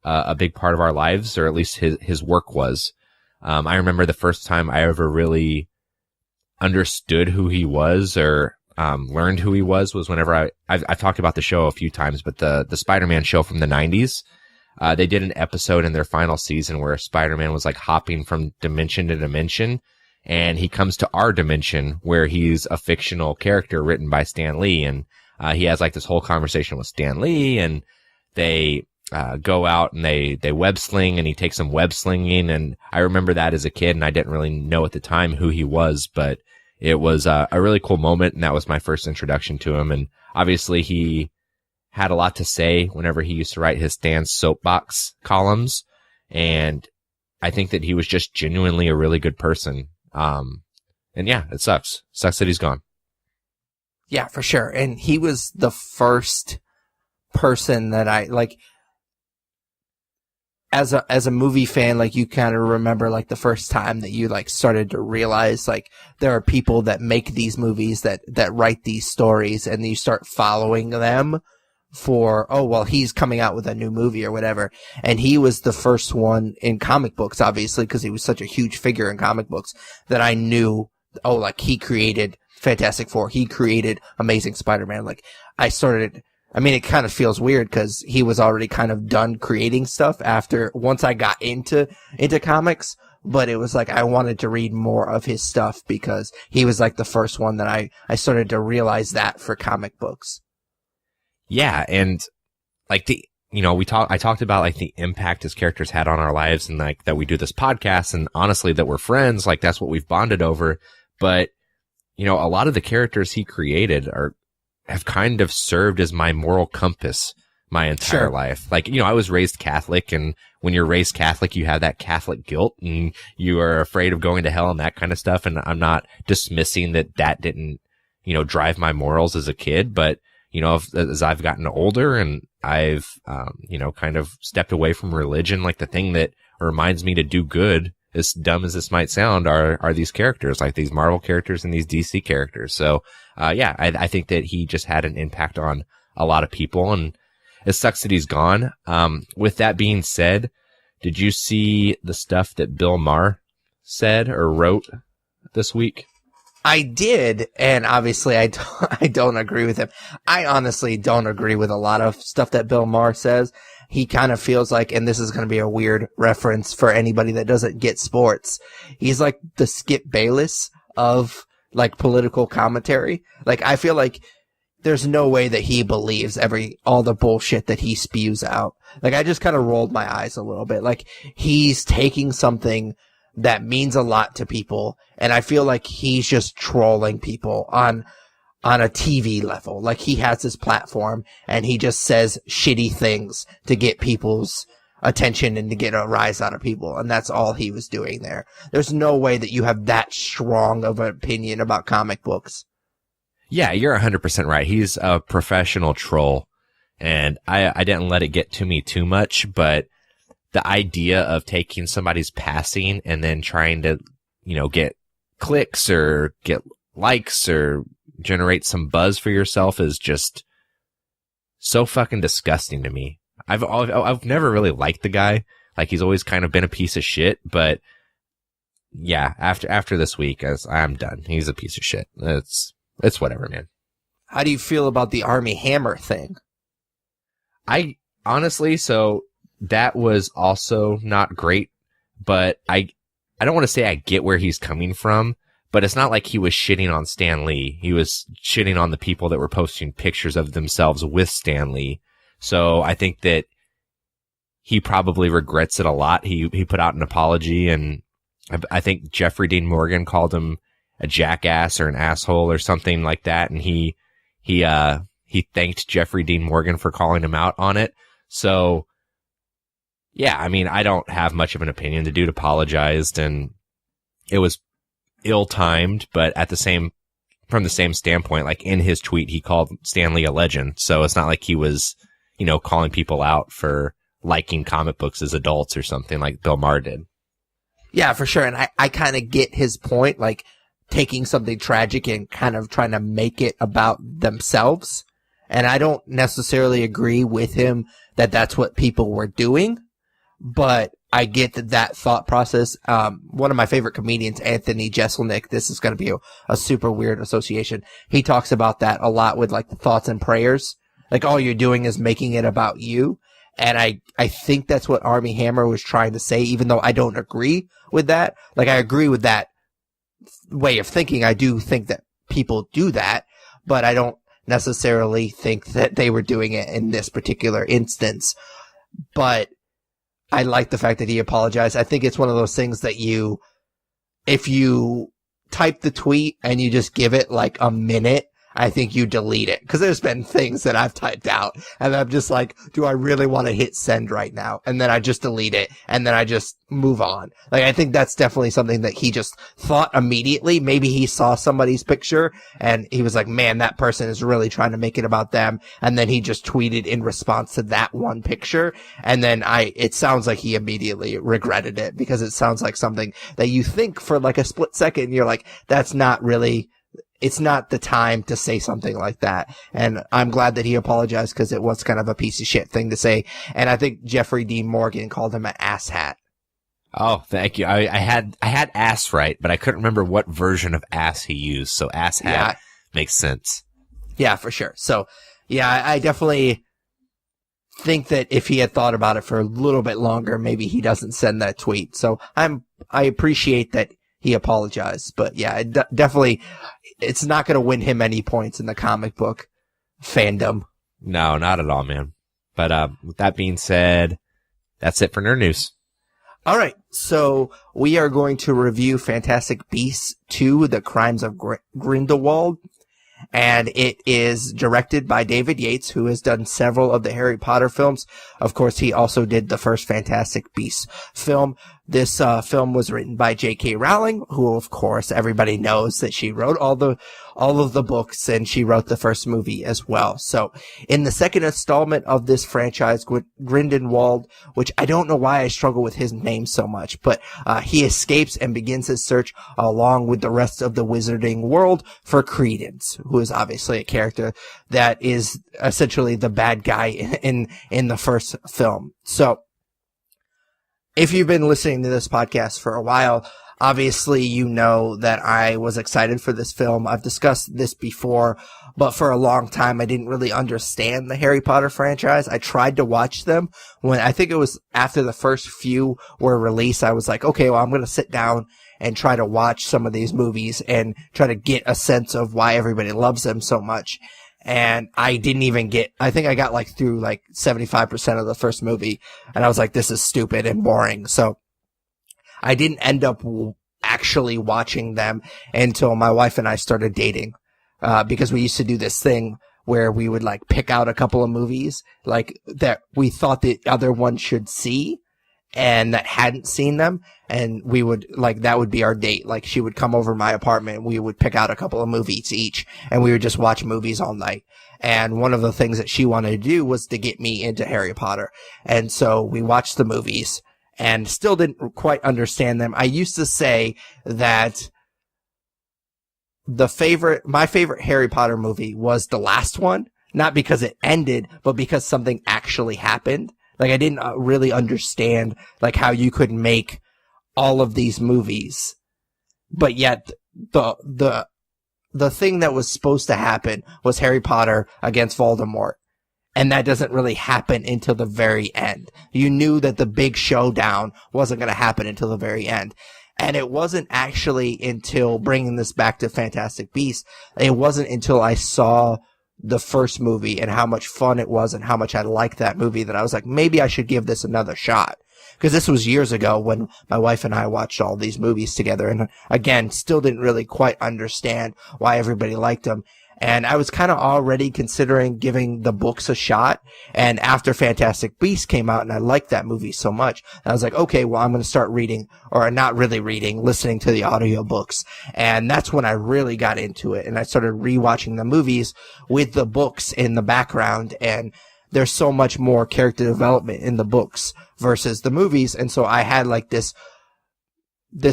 a big part of our lives, or at least his work was. I remember the first time I ever really understood who he was, or learned who he was whenever I've talked about the show a few times, but the Spider-Man show from the 90s, they did an episode in their final season where Spider-Man was like hopping from dimension to dimension. And he comes to our dimension where he's a fictional character written by Stan Lee. And he has like this whole conversation with Stan Lee, and they go out and they web sling, and he takes them web slinging. And I remember that as a kid, and I didn't really know at the time who he was, but it was a really cool moment. And that was my first introduction to him. And obviously he had a lot to say whenever he used to write his Stan's Soapbox columns. And I think that he was just genuinely a really good person. And yeah, it sucks. Sucks that he's gone. Yeah, for sure. And he was the first person that I like as a movie fan. Like, you kind of remember like the first time that you like started to realize like there are people that make these movies, that write these stories, and you start following them for, oh, well, he's coming out with a new movie or whatever. And he was the first one in comic books, obviously, because he was such a huge figure in comic books, that I knew, oh, like, he created Fantastic Four. He created Amazing Spider-Man. Like, I started, I mean, it kind of feels weird because he was already kind of done creating stuff once I got into comics. But it was like, I wanted to read more of his stuff because he was like the first one that I started to realize that for comic books. Yeah, and like I talked about like the impact his characters had on our lives, and like that we do this podcast, and honestly that we're friends, like that's what we've bonded over. But a lot of the characters he created have kind of served as my moral compass my entire life. Like, I was raised Catholic, and when you're raised Catholic, you have that Catholic guilt, and you are afraid of going to hell and that kind of stuff. And I'm not dismissing that didn't, drive my morals as a kid, but as I've gotten older and I've, kind of stepped away from religion, like the thing that reminds me to do good, as dumb as this might sound, are these characters, like these Marvel characters and these DC characters. So, I think that he just had an impact on a lot of people, and it sucks that he's gone. With that being said, did you see the stuff that Bill Maher said or wrote this week? I did, and obviously I don't agree with him. I honestly don't agree with a lot of stuff that Bill Maher says. He kind of feels like, and this is going to be a weird reference for anybody that doesn't get sports, he's like the Skip Bayless of like political commentary. Like, I feel like there's no way that he believes all the bullshit that he spews out. Like, I just kind of rolled my eyes a little bit. Like, he's taking something that means a lot to people, and I feel like he's just trolling people on a TV level. Like, he has his platform, and he just says shitty things to get people's attention and to get a rise out of people, and that's all he was doing there. There's no way that you have that strong of an opinion about comic books. Yeah, you're 100% right. He's a professional troll, and I didn't let it get to me too much, but the idea of taking somebody's passing and then trying to, get clicks or get likes or generate some buzz for yourself is just so fucking disgusting to me. I've never really liked the guy. Like, he's always kind of been a piece of shit, but yeah, after this week, I'm done. He's a piece of shit. It's whatever, man. How do you feel about the Army Hammer thing? I honestly, so that was also not great, but I don't want to say I get where he's coming from, but it's not like he was shitting on Stan Lee. He was shitting on the people that were posting pictures of themselves with Stan Lee. So I think that he probably regrets it a lot. He put out an apology, and I think Jeffrey Dean Morgan called him a jackass or an asshole or something like that, and he thanked Jeffrey Dean Morgan for calling him out on it. So yeah, I mean, I don't have much of an opinion. The dude apologized, and it was ill-timed, but from the same standpoint, like in his tweet, he called Stan Lee a legend. So it's not like he was, calling people out for liking comic books as adults or something like Bill Maher did. Yeah, for sure. And I kind of get his point, like taking something tragic and kind of trying to make it about themselves. And I don't necessarily agree with him that that's what people were doing. But I get that thought process. One of my favorite comedians, Anthony Jeselnik, this is going to be a super weird association. He talks about that a lot with like the thoughts and prayers. Like, all you're doing is making it about you. And I think that's what Armie Hammer was trying to say, even though I don't agree with that. Like, I agree with that way of thinking. I do think that people do that, but I don't necessarily think that they were doing it in this particular instance. but I like the fact that he apologized. I think it's one of those things that if you type the tweet and you just give it like a minute, I think you delete it. Cause there's been things that I've typed out and I'm just like, do I really want to hit send right now? And then I just delete it and then I just move on. Like, I think that's definitely something that he just thought immediately. Maybe he saw somebody's picture and he was like, man, that person is really trying to make it about them. And then he just tweeted in response to that one picture. And then it sounds like he immediately regretted it because it sounds like something that you think for like a split second. You're like, it's not the time to say something like that. And I'm glad that he apologized because it was kind of a piece of shit thing to say. And I think Jeffrey Dean Morgan called him an asshat. Oh, thank you. I had ass right, but I couldn't remember what version of ass he used. So asshat makes sense. Yeah, for sure. So yeah, I definitely think that if he had thought about it for a little bit longer, maybe he doesn't send that tweet. So I appreciate that he apologized, but yeah, definitely, it's not going to win him any points in the comic book fandom. No, not at all, man. But with that being said, that's it for Nerd News. All right, so we are going to review Fantastic Beasts 2, The Crimes of Grindelwald, and it is directed by David Yates, who has done several of the Harry Potter films. Of course, he also did the first Fantastic Beasts film. This film was written by J.K. Rowling, who, of course, everybody knows that she wrote all of the books, and she wrote the first movie as well. So, in the second installment of this franchise, Grindelwald, which I don't know why I struggle with his name so much, but he escapes and begins his search along with the rest of the wizarding world for Credence, who is obviously a character that is essentially the bad guy in the first film. So, if you've been listening to this podcast for a while, obviously you know that I was excited for this film. I've discussed this before, but for a long time I didn't really understand the Harry Potter franchise. I tried to watch them when I think it was after the first few were released. I was like, okay, well, I'm going to sit down and try to watch some of these movies and try to get a sense of why everybody loves them so much. And I didn't even I think I got like through like 75% of the first movie and I was like, this is stupid and boring. So I didn't end up actually watching them until my wife and I started dating, because we used to do this thing where we would like pick out a couple of movies like that we thought the other one should see and that hadn't seen them. And we would like, that would be our date. Like she would come over my apartment and we would pick out a couple of movies each and we would just watch movies all night. And one of the things that she wanted to do was to get me into Harry Potter. And so we watched the movies and still didn't quite understand them. I used to say that my favorite Harry Potter movie was the last one, not because it ended, but because something actually happened. Like I didn't really understand like how you could make all of these movies, but yet the thing that was supposed to happen was Harry Potter against Voldemort. And that doesn't really happen until the very end. You knew that the big showdown wasn't going to happen until the very end. And it wasn't actually until bringing this back to Fantastic Beasts, it wasn't until I saw the first movie and how much fun it was and how much I liked that movie that I was like, maybe I should give this another shot. Because this was years ago when my wife and I watched all these movies together. And again, still didn't really quite understand why everybody liked them. And I was kind of already considering giving the books a shot. And after Fantastic Beasts came out and I liked that movie so much, I was like, okay, well, I'm going to start reading, or not really reading, listening to the audiobooks. And that's when I really got into it. And I started rewatching the movies with the books in the background. And there's so much more character development in the books versus the movies. And so I had like this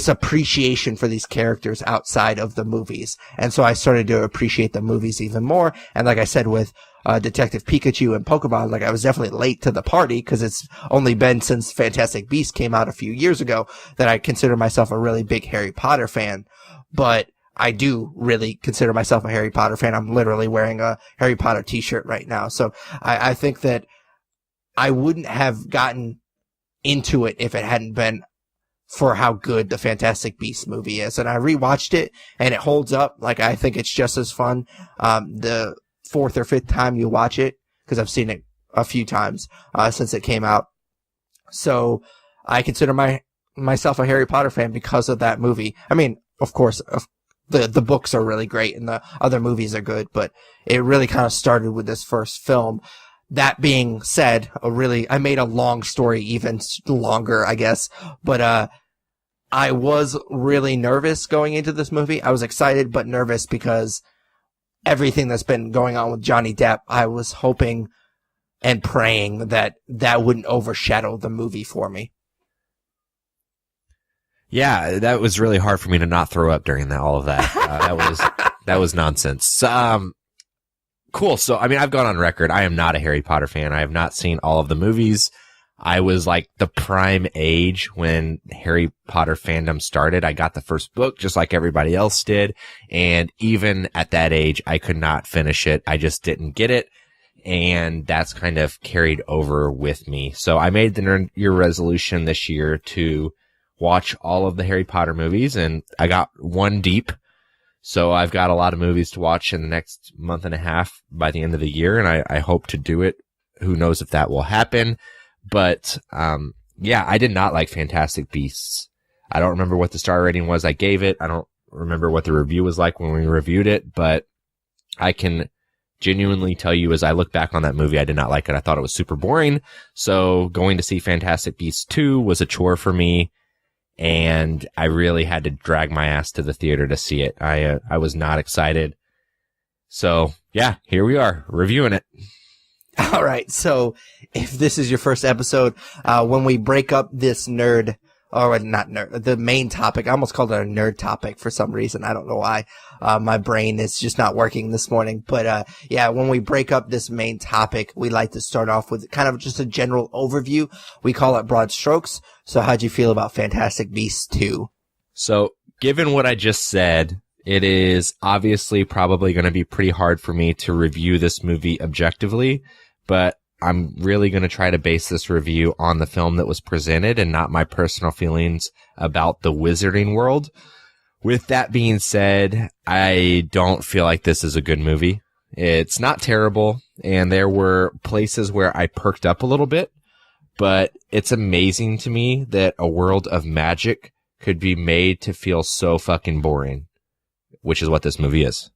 appreciation for these characters outside of the movies. And so I started to appreciate the movies even more. And like I said, with Detective Pikachu and Pokemon, like I was definitely late to the party because it's only been since Fantastic Beasts came out a few years ago that I consider myself a really big Harry Potter fan. But I do really consider myself a Harry Potter fan. I'm literally wearing a Harry Potter t-shirt right now. So I think that I wouldn't have gotten into it if it hadn't been for how good the Fantastic Beasts movie is. And I rewatched it and it holds up. Like, I think it's just as fun the fourth or fifth time you watch it, because I've seen it a few times since it came out. So I consider myself a Harry Potter fan because of that movie. I mean, of course, the books are really great and the other movies are good, but it really kind of started with this first film. That being said, I made a long story even longer, I guess, but I was really nervous going into this movie. I was excited but nervous because everything that's been going on with Johnny Depp, I was hoping and praying that wouldn't overshadow the movie for me. Yeah, that was really hard for me to not throw up during all of that. That was nonsense. Cool. So, I mean, I've gone on record. I am not a Harry Potter fan. I have not seen all of the movies. I was like the prime age when Harry Potter fandom started. I got the first book just like everybody else did. And even at that age, I could not finish it. I just didn't get it. And that's kind of carried over with me. So I made the Nerd Year resolution this year to watch all of the Harry Potter movies, and I got one deep. So I've got a lot of movies to watch in the next month and a half by the end of the year, and I hope to do it. Who knows if that will happen. But, yeah, I did not like Fantastic Beasts. I don't remember what the star rating was I gave it. I don't remember what the review was like when we reviewed it, but I can genuinely tell you as I look back on that movie, I did not like it. I thought it was super boring. So going to see Fantastic Beasts 2 was a chore for me, and I really had to drag my ass to the theater to see it. I was not excited. So, yeah, here we are, reviewing it. All right, so if this is your first episode, when we break up this the main topic, I almost called it a nerd topic for some reason. I don't know why. My brain is just not working this morning. But, yeah, when we break up this main topic, we like to start off with kind of just a general overview. We call it broad strokes. So how'd you feel about Fantastic Beasts 2? So, given what I just said, it is obviously probably going to be pretty hard for me to review this movie objectively, but I'm really going to try to base this review on the film that was presented and not my personal feelings about the wizarding world. With that being said, I don't feel like this is a good movie. It's not terrible, and there were places where I perked up a little bit, but it's amazing to me that a world of magic could be made to feel so fucking boring, which is what this movie is.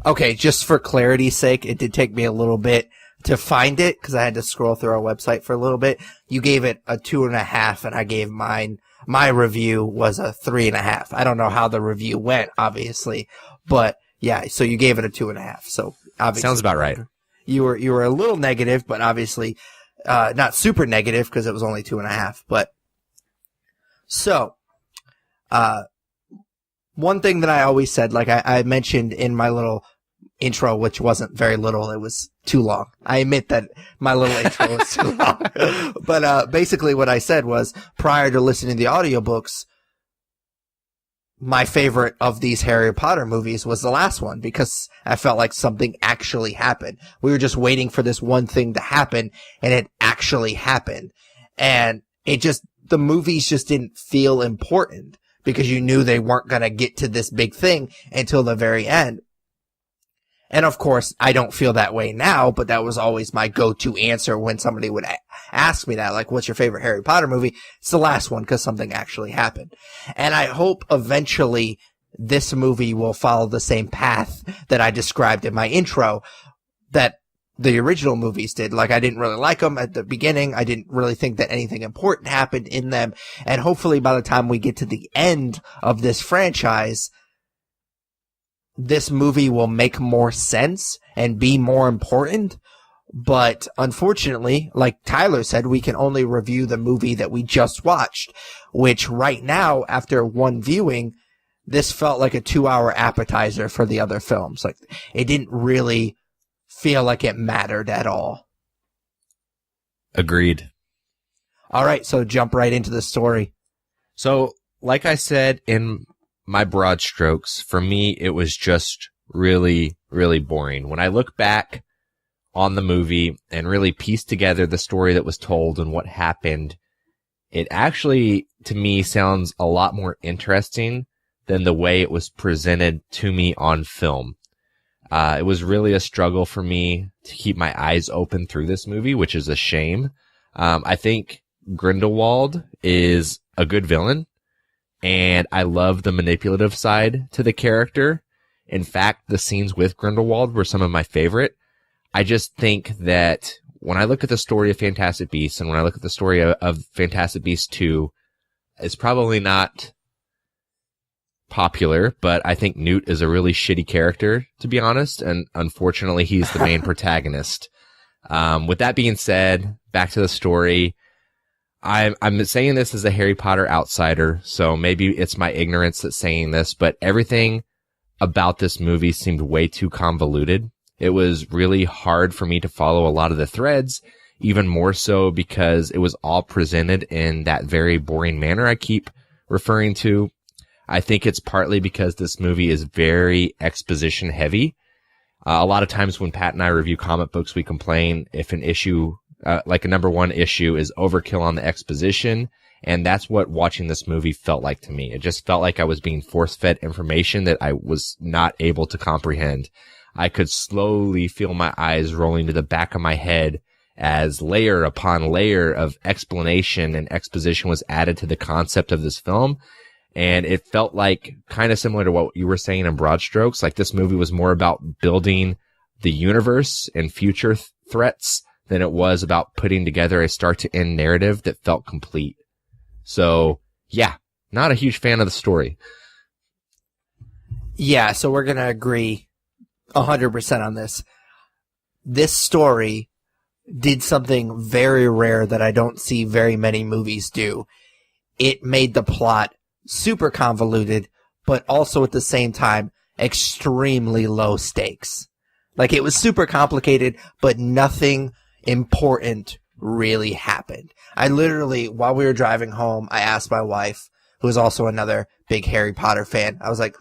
Okay, just for clarity's sake, it did take me a little bit to find it because I had to scroll through our website for a little bit. You gave it a 2.5, and I gave mine. My review was a 3.5. I don't know how the review went, obviously, but yeah. So you gave it a 2.5. So obviously, sounds about right. You were a little negative, but obviously not super negative because it was only 2.5. But so, one thing that I always said, like I mentioned in my little intro, which wasn't very little, it was too long. I admit that my little intro was too long. But basically what I said was, prior to listening to the audiobooks, my favorite of these Harry Potter movies was the last one because I felt like something actually happened. We were just waiting for this one thing to happen, and it actually happened. And the movies just didn't feel important, because you knew they weren't going to get to this big thing until the very end. And of course, I don't feel that way now, but that was always my go-to answer when somebody would ask me that, like, what's your favorite Harry Potter movie? It's the last one because something actually happened. And I hope eventually this movie will follow the same path that I described in my intro that the original movies did. Like, I didn't really like them at the beginning. I didn't really think that anything important happened in them. And hopefully by the time we get to the end of this franchise, this movie will make more sense and be more important. But unfortunately, like Tyler said, we can only review the movie that we just watched, which right now, after one viewing, this felt like a 2-hour appetizer for the other films. Like, it didn't really feel like it mattered at all. Agreed. All right, so jump right into the story. So, like I said in my broad strokes, for me, it was just really, really boring. When I look back on the movie and really piece together the story that was told and what happened, it actually, to me, sounds a lot more interesting than the way it was presented to me on film. It was really a struggle for me to keep my eyes open through this movie, which is a shame. I think Grindelwald is a good villain, and I love the manipulative side to the character. In fact, the scenes with Grindelwald were some of my favorite. I just think that when I look at the story of Fantastic Beasts and when I look at the story of Fantastic Beasts 2, it's probably not popular, but I think Newt is a really shitty character, to be honest, and unfortunately he's the main protagonist. With that being said, back to the story. I'm saying this as a Harry Potter outsider, so maybe it's my ignorance that's saying this, but everything about this movie seemed way too convoluted. It was really hard for me to follow a lot of the threads, even more so because it was all presented in that very boring manner I keep referring to. I think it's partly because this movie is very exposition heavy. A lot of times when Pat and I review comic books, we complain if an issue, like a number one issue, is overkill on the exposition. And that's what watching this movie felt like to me. It just felt like I was being force-fed information that I was not able to comprehend. I could slowly feel my eyes rolling to the back of my head as layer upon layer of explanation and exposition was added to the concept of this film. And it felt like kind of similar to what you were saying in broad strokes. Like this movie was more about building the universe and future threats than it was about putting together a start to end narrative that felt complete. So, yeah, not a huge fan of the story. Yeah, so we're going to agree 100% on this. This story did something very rare that I don't see very many movies do. It made the plot super convoluted, but also at the same time, extremely low stakes. Like, it was super complicated, but nothing important really happened. I literally, while we were driving home, I asked my wife, who is also another big Harry Potter fan, I was like,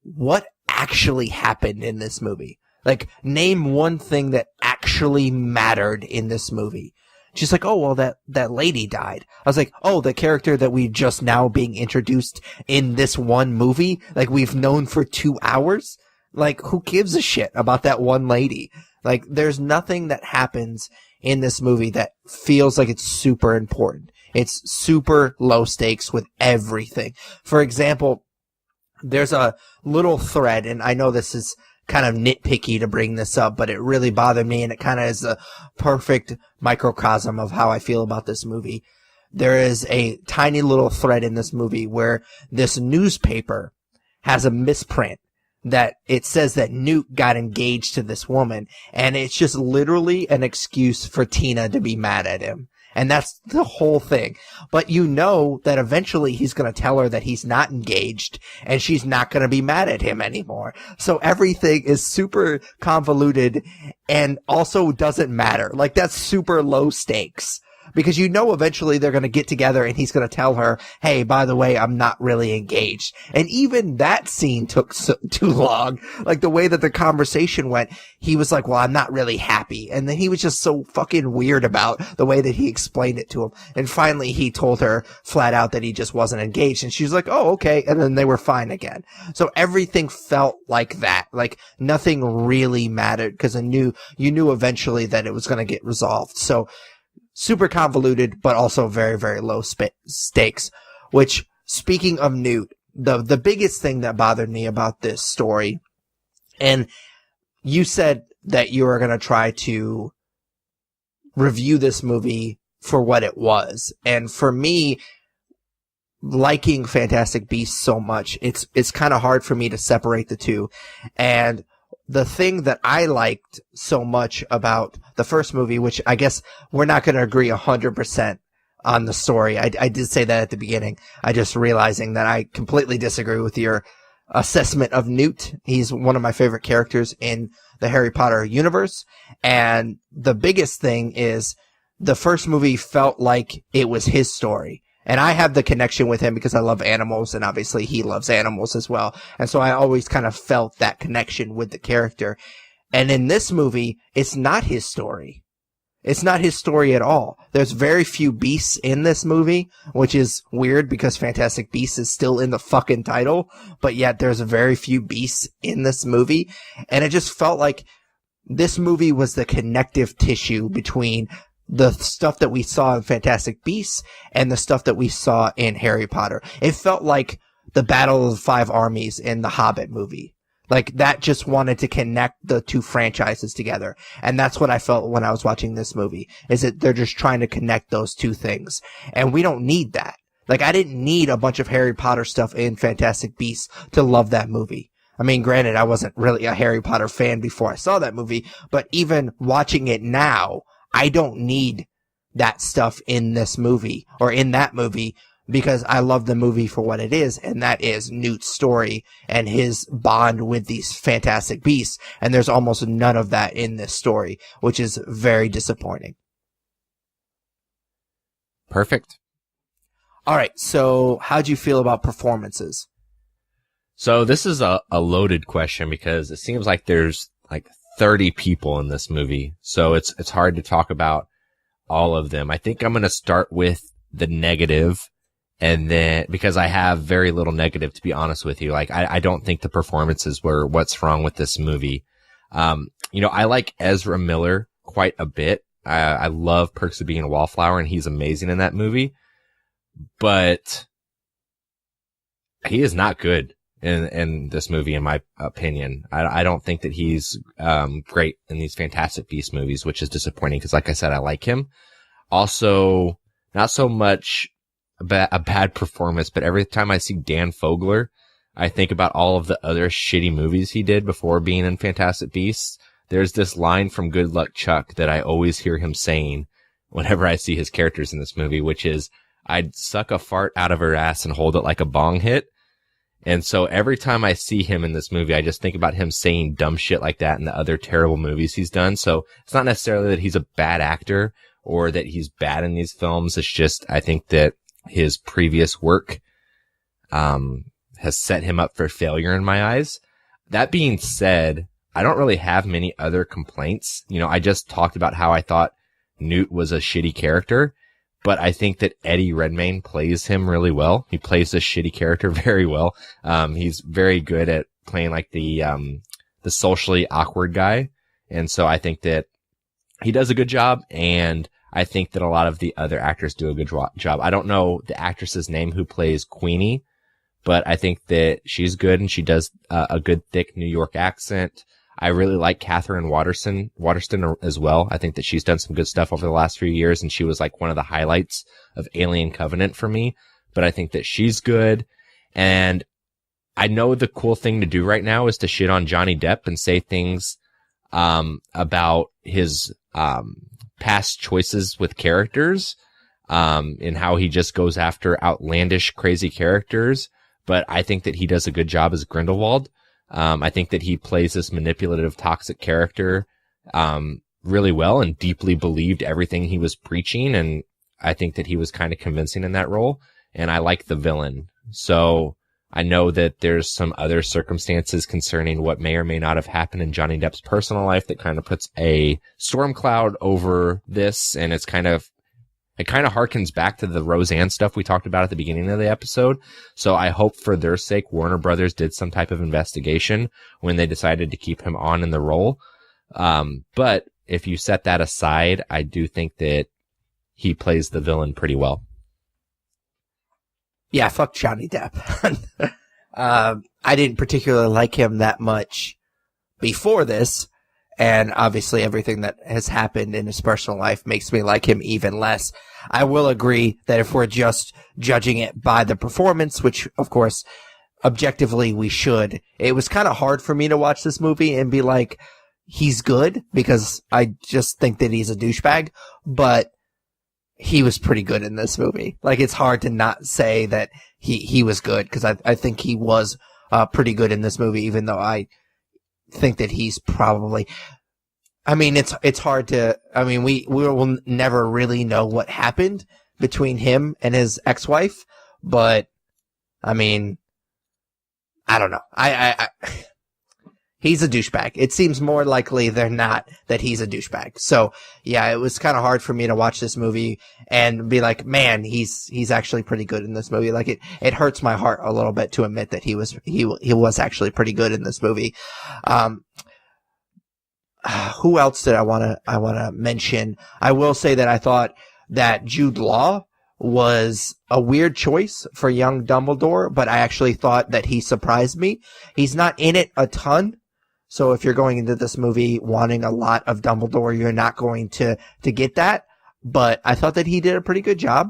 what actually happened in this movie? Like, name one thing that actually mattered in this movie. She's like, oh, well, that lady died. I was like, oh, the character that we just now being introduced in this one movie, like we've known for 2 hours? Like, who gives a shit about that one lady? Like, there's nothing that happens in this movie that feels like it's super important. It's super low stakes with everything. For example, there's a little thread, and I know this is kind of nitpicky to bring this up, but it really bothered me, and it kind of is a perfect microcosm of how I feel about this movie. There is a tiny little thread in this movie where this newspaper has a misprint that it says that Newt got engaged to this woman, and it's just literally an excuse for Tina to be mad at him. And that's the whole thing. But you know that eventually he's going to tell her that he's not engaged, and she's not going to be mad at him anymore. So everything is super convoluted and also doesn't matter. Like, that's super low stakes. Because you know eventually they're going to get together and he's going to tell her, hey, by the way, I'm not really engaged. And even that scene took too long. Like, the way that the conversation went, he was like, well, I'm not really happy. And then he was just so fucking weird about the way that he explained it to him. And finally he told her flat out that he just wasn't engaged. And she was like, oh, okay. And then they were fine again. So everything felt like that. Like, nothing really mattered because you knew eventually that it was going to get resolved. So, super convoluted, but also very, very low stakes, which, speaking of Newt, the biggest thing that bothered me about this story, and you said that you were going to try to review this movie for what it was. And for me, liking Fantastic Beasts so much, it's kind of hard for me to separate the two. And the thing that I liked so much about the first movie, which I guess we're not going to agree 100% on the story. I did say that at the beginning. I just realizing that I completely disagree with your assessment of Newt. He's one of my favorite characters in the Harry Potter universe. And the biggest thing is the first movie felt like it was his story. And I have the connection with him because I love animals, and obviously he loves animals as well. And so I always kind of felt that connection with the character. And in this movie, it's not his story. It's not his story at all. There's very few beasts in this movie, which is weird because Fantastic Beasts is still in the fucking title, but yet there's very few beasts in this movie. And it just felt like this movie was the connective tissue between the stuff that we saw in Fantastic Beasts and the stuff that we saw in Harry Potter. It felt like the Battle of the Five Armies in the Hobbit movie. Like, that just wanted to connect the two franchises together. And that's what I felt when I was watching this movie, is that they're just trying to connect those two things. And we don't need that. Like, I didn't need a bunch of Harry Potter stuff in Fantastic Beasts to love that movie. I mean, granted, I wasn't really a Harry Potter fan before I saw that movie, but even watching it now, I don't need that stuff in this movie, or in that movie, because I love the movie for what it is, and that is Newt's story and his bond with these fantastic beasts. And there's almost none of that in this story, which is very disappointing. Perfect. All right, so how'd you feel about performances? So this is a loaded question because it seems like there's like 30 people in this movie. So it's hard to talk about all of them. I think I'm going to start with the negative. And then, because I have very little negative, to be honest with you, like, I don't think the performances were what's wrong with this movie. I like Ezra Miller quite a bit. I love Perks of Being a Wallflower, and he's amazing in that movie. But he is not good in this movie, in my opinion. I don't think that he's, great in these Fantastic Beasts movies, which is disappointing because, like I said, I like him. Also, not so much a bad performance, but every time I see Dan Fogler, I think about all of the other shitty movies he did before being in Fantastic Beasts. There's this line from Good Luck Chuck that I always hear him saying whenever I see his characters in this movie, which is, I'd suck a fart out of her ass and hold it like a bong hit. And so every time I see him in this movie, I just think about him saying dumb shit like that in the other terrible movies he's done. So it's not necessarily that he's a bad actor or that he's bad in these films. It's just, I think that his previous work has set him up for failure in my eyes. That being said, I don't really have many other complaints. I just talked about how I thought Newt was a shitty character, but I think that Eddie Redmayne plays him really well. He plays this shitty character very well. He's very good at playing like the socially awkward guy. And so I think that he does a good job, and I think that a lot of the other actors do a good job. I don't know the actress's name who plays Queenie, but I think that she's good, and she does a good thick New York accent. I really like Catherine Waterston as well. I think that she's done some good stuff over the last few years, and she was like one of the highlights of Alien Covenant for me. But I think that she's good. And I know the cool thing to do right now is to shit on Johnny Depp and say things about his past choices with characters, and how he just goes after outlandish, crazy characters. But I think that he does a good job as Grindelwald. I think that he plays this manipulative, toxic character, really well, and deeply believed everything he was preaching. And I think that he was kind of convincing in that role. And I like the villain. So I know that there's some other circumstances concerning what may or may not have happened in Johnny Depp's personal life that kind of puts a storm cloud over this. And it kind of harkens back to the Roseanne stuff we talked about at the beginning of the episode. So I hope for their sake, Warner Brothers did some type of investigation when they decided to keep him on in the role. But if you set that aside, I do think that he plays the villain pretty well. Yeah, fuck Johnny Depp. I didn't particularly like him that much before this, and obviously everything that has happened in his personal life makes me like him even less. I will agree that if we're just judging it by the performance, which of course objectively we should, it was kind of hard for me to watch this movie and be like, he's good, because I just think that he's a douchebag, but he was pretty good in this movie. Like, it's hard to not say that he was good, because I think he was pretty good in this movie, even though I think that he's probably, I mean, it's hard to, I mean, we will never really know what happened between him and his ex-wife, but I mean, I don't know. he's a douchebag. It seems more likely than not that he's a douchebag. So yeah, it was kind of hard for me to watch this movie and be like, man, he's actually pretty good in this movie. Like it hurts my heart a little bit to admit that he was actually pretty good in this movie. Who else did I want to mention? I will say that I thought that Jude Law was a weird choice for young Dumbledore, but I actually thought that he surprised me. He's not in it a ton. So if you're going into this movie wanting a lot of Dumbledore, you're not going to get that. But I thought that he did a pretty good job.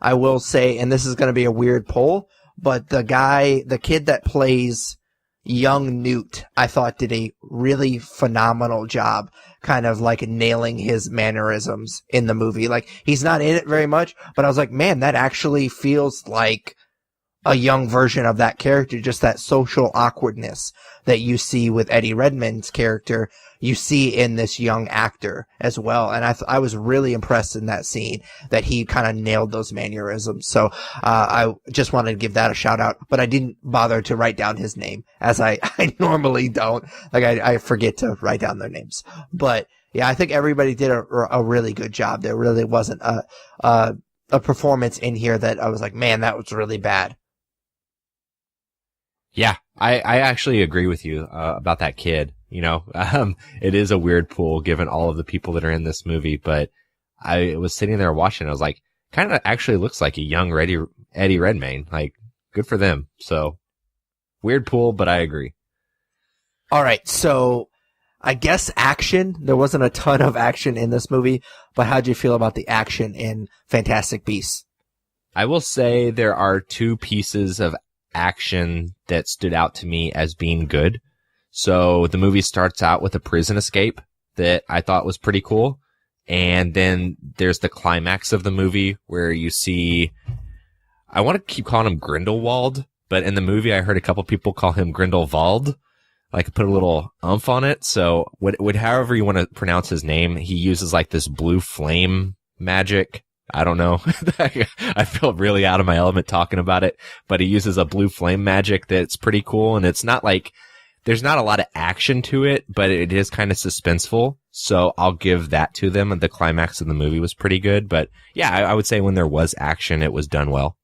I will say, and this is going to be a weird poll, but the kid that plays young Newt, I thought did a really phenomenal job kind of like nailing his mannerisms in the movie. Like, he's not in it very much, but I was like, man, that actually feels like a young version of that character, just that social awkwardness that you see with Eddie Redmayne's character, you see in this young actor as well. And I was really impressed in that scene that he kind of nailed those mannerisms. So, I just wanted to give that a shout out, but I didn't bother to write down his name as I normally don't. Like, I forget to write down their names, but yeah, I think everybody did a really good job. There really wasn't a performance in here that I was like, man, that was really bad. Yeah, I actually agree with you about that kid. You know, it is a weird pool given all of the people that are in this movie, but I was sitting there watching. I was like, kind of actually looks like a young Eddie Redmayne. Like, good for them. So, weird pool, but I agree. All right, so I guess action. There wasn't a ton of action in this movie, but how'd you feel about the action in Fantastic Beasts? I will say there are two pieces of action that stood out to me as being good. So the movie starts out with a prison escape that I thought was pretty cool. And then there's the climax of the movie where you see, I want to keep calling him Grindelwald, but in the movie I heard a couple people call him Grindelwald. Like, put a little umph on it. So however you want to pronounce his name, he uses like this blue flame magic. I don't know. I feel really out of my element talking about it, but he uses a blue flame magic that's pretty cool. And it's not like, there's not a lot of action to it, but it is kind of suspenseful. So I'll give that to them. And the climax of the movie was pretty good. But yeah, I would say when there was action, it was done well.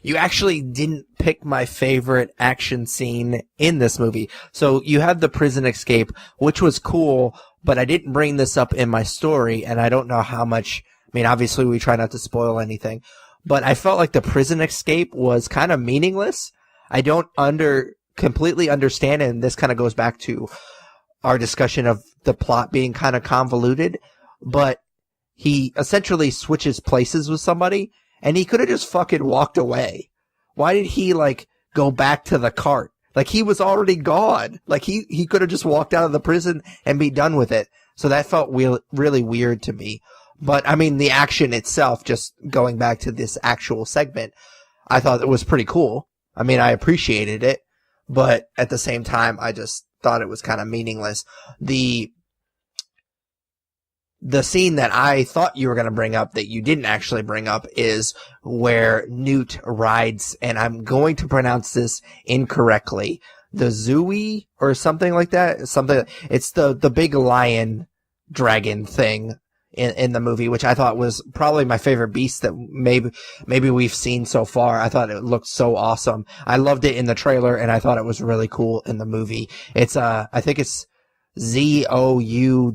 You actually didn't pick my favorite action scene in this movie. So you have the prison escape, which was cool, but I didn't bring this up in my story, and I don't know how much. I mean, obviously we try not to spoil anything, but I felt like the prison escape was kind of meaningless. I don't completely understand it, and this kind of goes back to our discussion of the plot being kind of convoluted, but he essentially switches places with somebody, and he could have just fucking walked away. Why did he, like, go back to the cart? Like, he was already gone. Like, he could have just walked out of the prison and be done with it. So that felt really weird to me. But, I mean, the action itself, just going back to this actual segment, I thought it was pretty cool. I mean, I appreciated it. But at the same time, I just thought it was kind of meaningless. The scene that I thought you were going to bring up that you didn't actually bring up is where Newt rides, and I'm going to pronounce this incorrectly, the Zooey or something like that. It's the big lion dragon thing in the movie, which I thought was probably my favorite beast that maybe we've seen so far. I thought it looked so awesome. I loved it in the trailer, and I thought it was really cool in the movie. It's I think it's Zouwu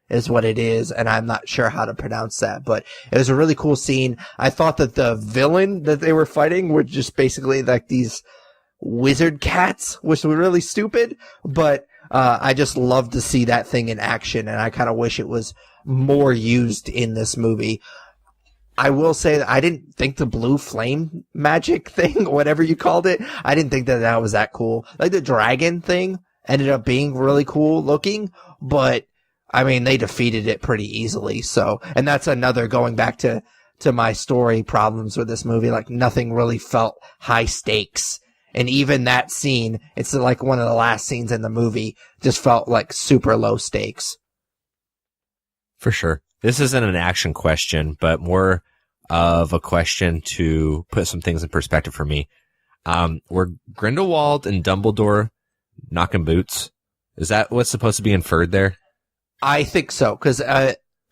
is what it is, and I'm not sure how to pronounce that, but it was a really cool scene. I thought that the villain that they were fighting were just basically like these wizard cats, which were really stupid, but I just love to see that thing in action, and I kind of wish it was more used in this movie. I will say that I didn't think the blue flame magic thing, whatever you called it, I didn't think that was that cool. Like, the dragon thing ended up being really cool looking, but I mean, they defeated it pretty easily. So, and that's another going back to my story problems with this movie. Like, nothing really felt high stakes. And even that scene, it's like one of the last scenes in the movie, just felt like super low stakes. For sure. This isn't an action question, but more of a question to put some things in perspective for me. Were Grindelwald and Dumbledore knocking boots? Is that what's supposed to be inferred there? I think so, because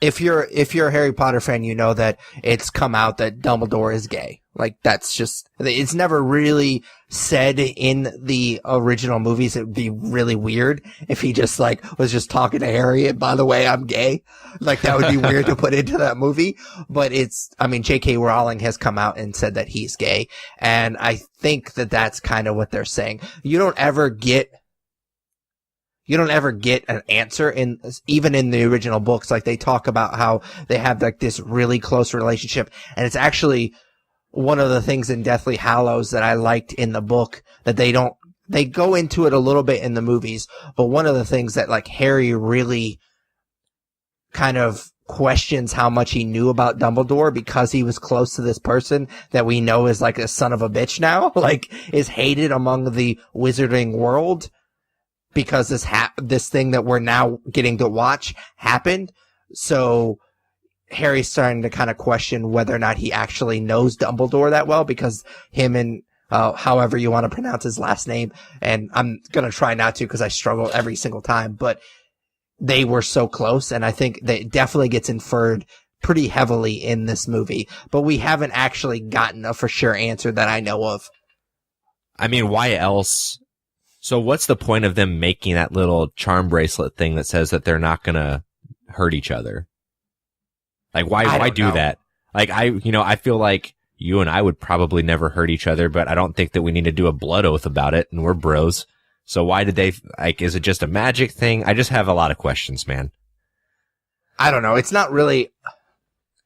if you're a Harry Potter fan, you know that it's come out that Dumbledore is gay. Like, that's just, it's never really said in the original movies. It would be really weird if he just, like, was just talking to Harry, and by the way, I'm gay. Like, that would be weird to put into that movie. But J.K. Rowling has come out and said that he's gay, and I think that that's kind of what they're saying. You don't ever get an answer even in the original books. Like, they talk about how they have like this really close relationship, and it's actually one of the things in Deathly Hallows that I liked in the book that they go into it a little bit in the movies, but one of the things that like Harry really kind of questions how much he knew about Dumbledore because he was close to this person that we know is like a son of a bitch now, like is hated among the wizarding world. Because this thing that we're now getting to watch happened. So Harry's starting to kind of question whether or not he actually knows Dumbledore that well, because him and, however you want to pronounce his last name, and I'm going to try not to because I struggle every single time, but they were so close, and I think that it definitely gets inferred pretty heavily in this movie, but we haven't actually gotten a for sure answer that I know of. I mean, why else? So what's the point of them making that little charm bracelet thing that says that they're not going to hurt each other? Like, why do that? Like, I feel like you and I would probably never hurt each other, but I don't think that we need to do a blood oath about it, and we're bros. So why did they, like, is it just a magic thing? I just have a lot of questions, man. I don't know. It's not really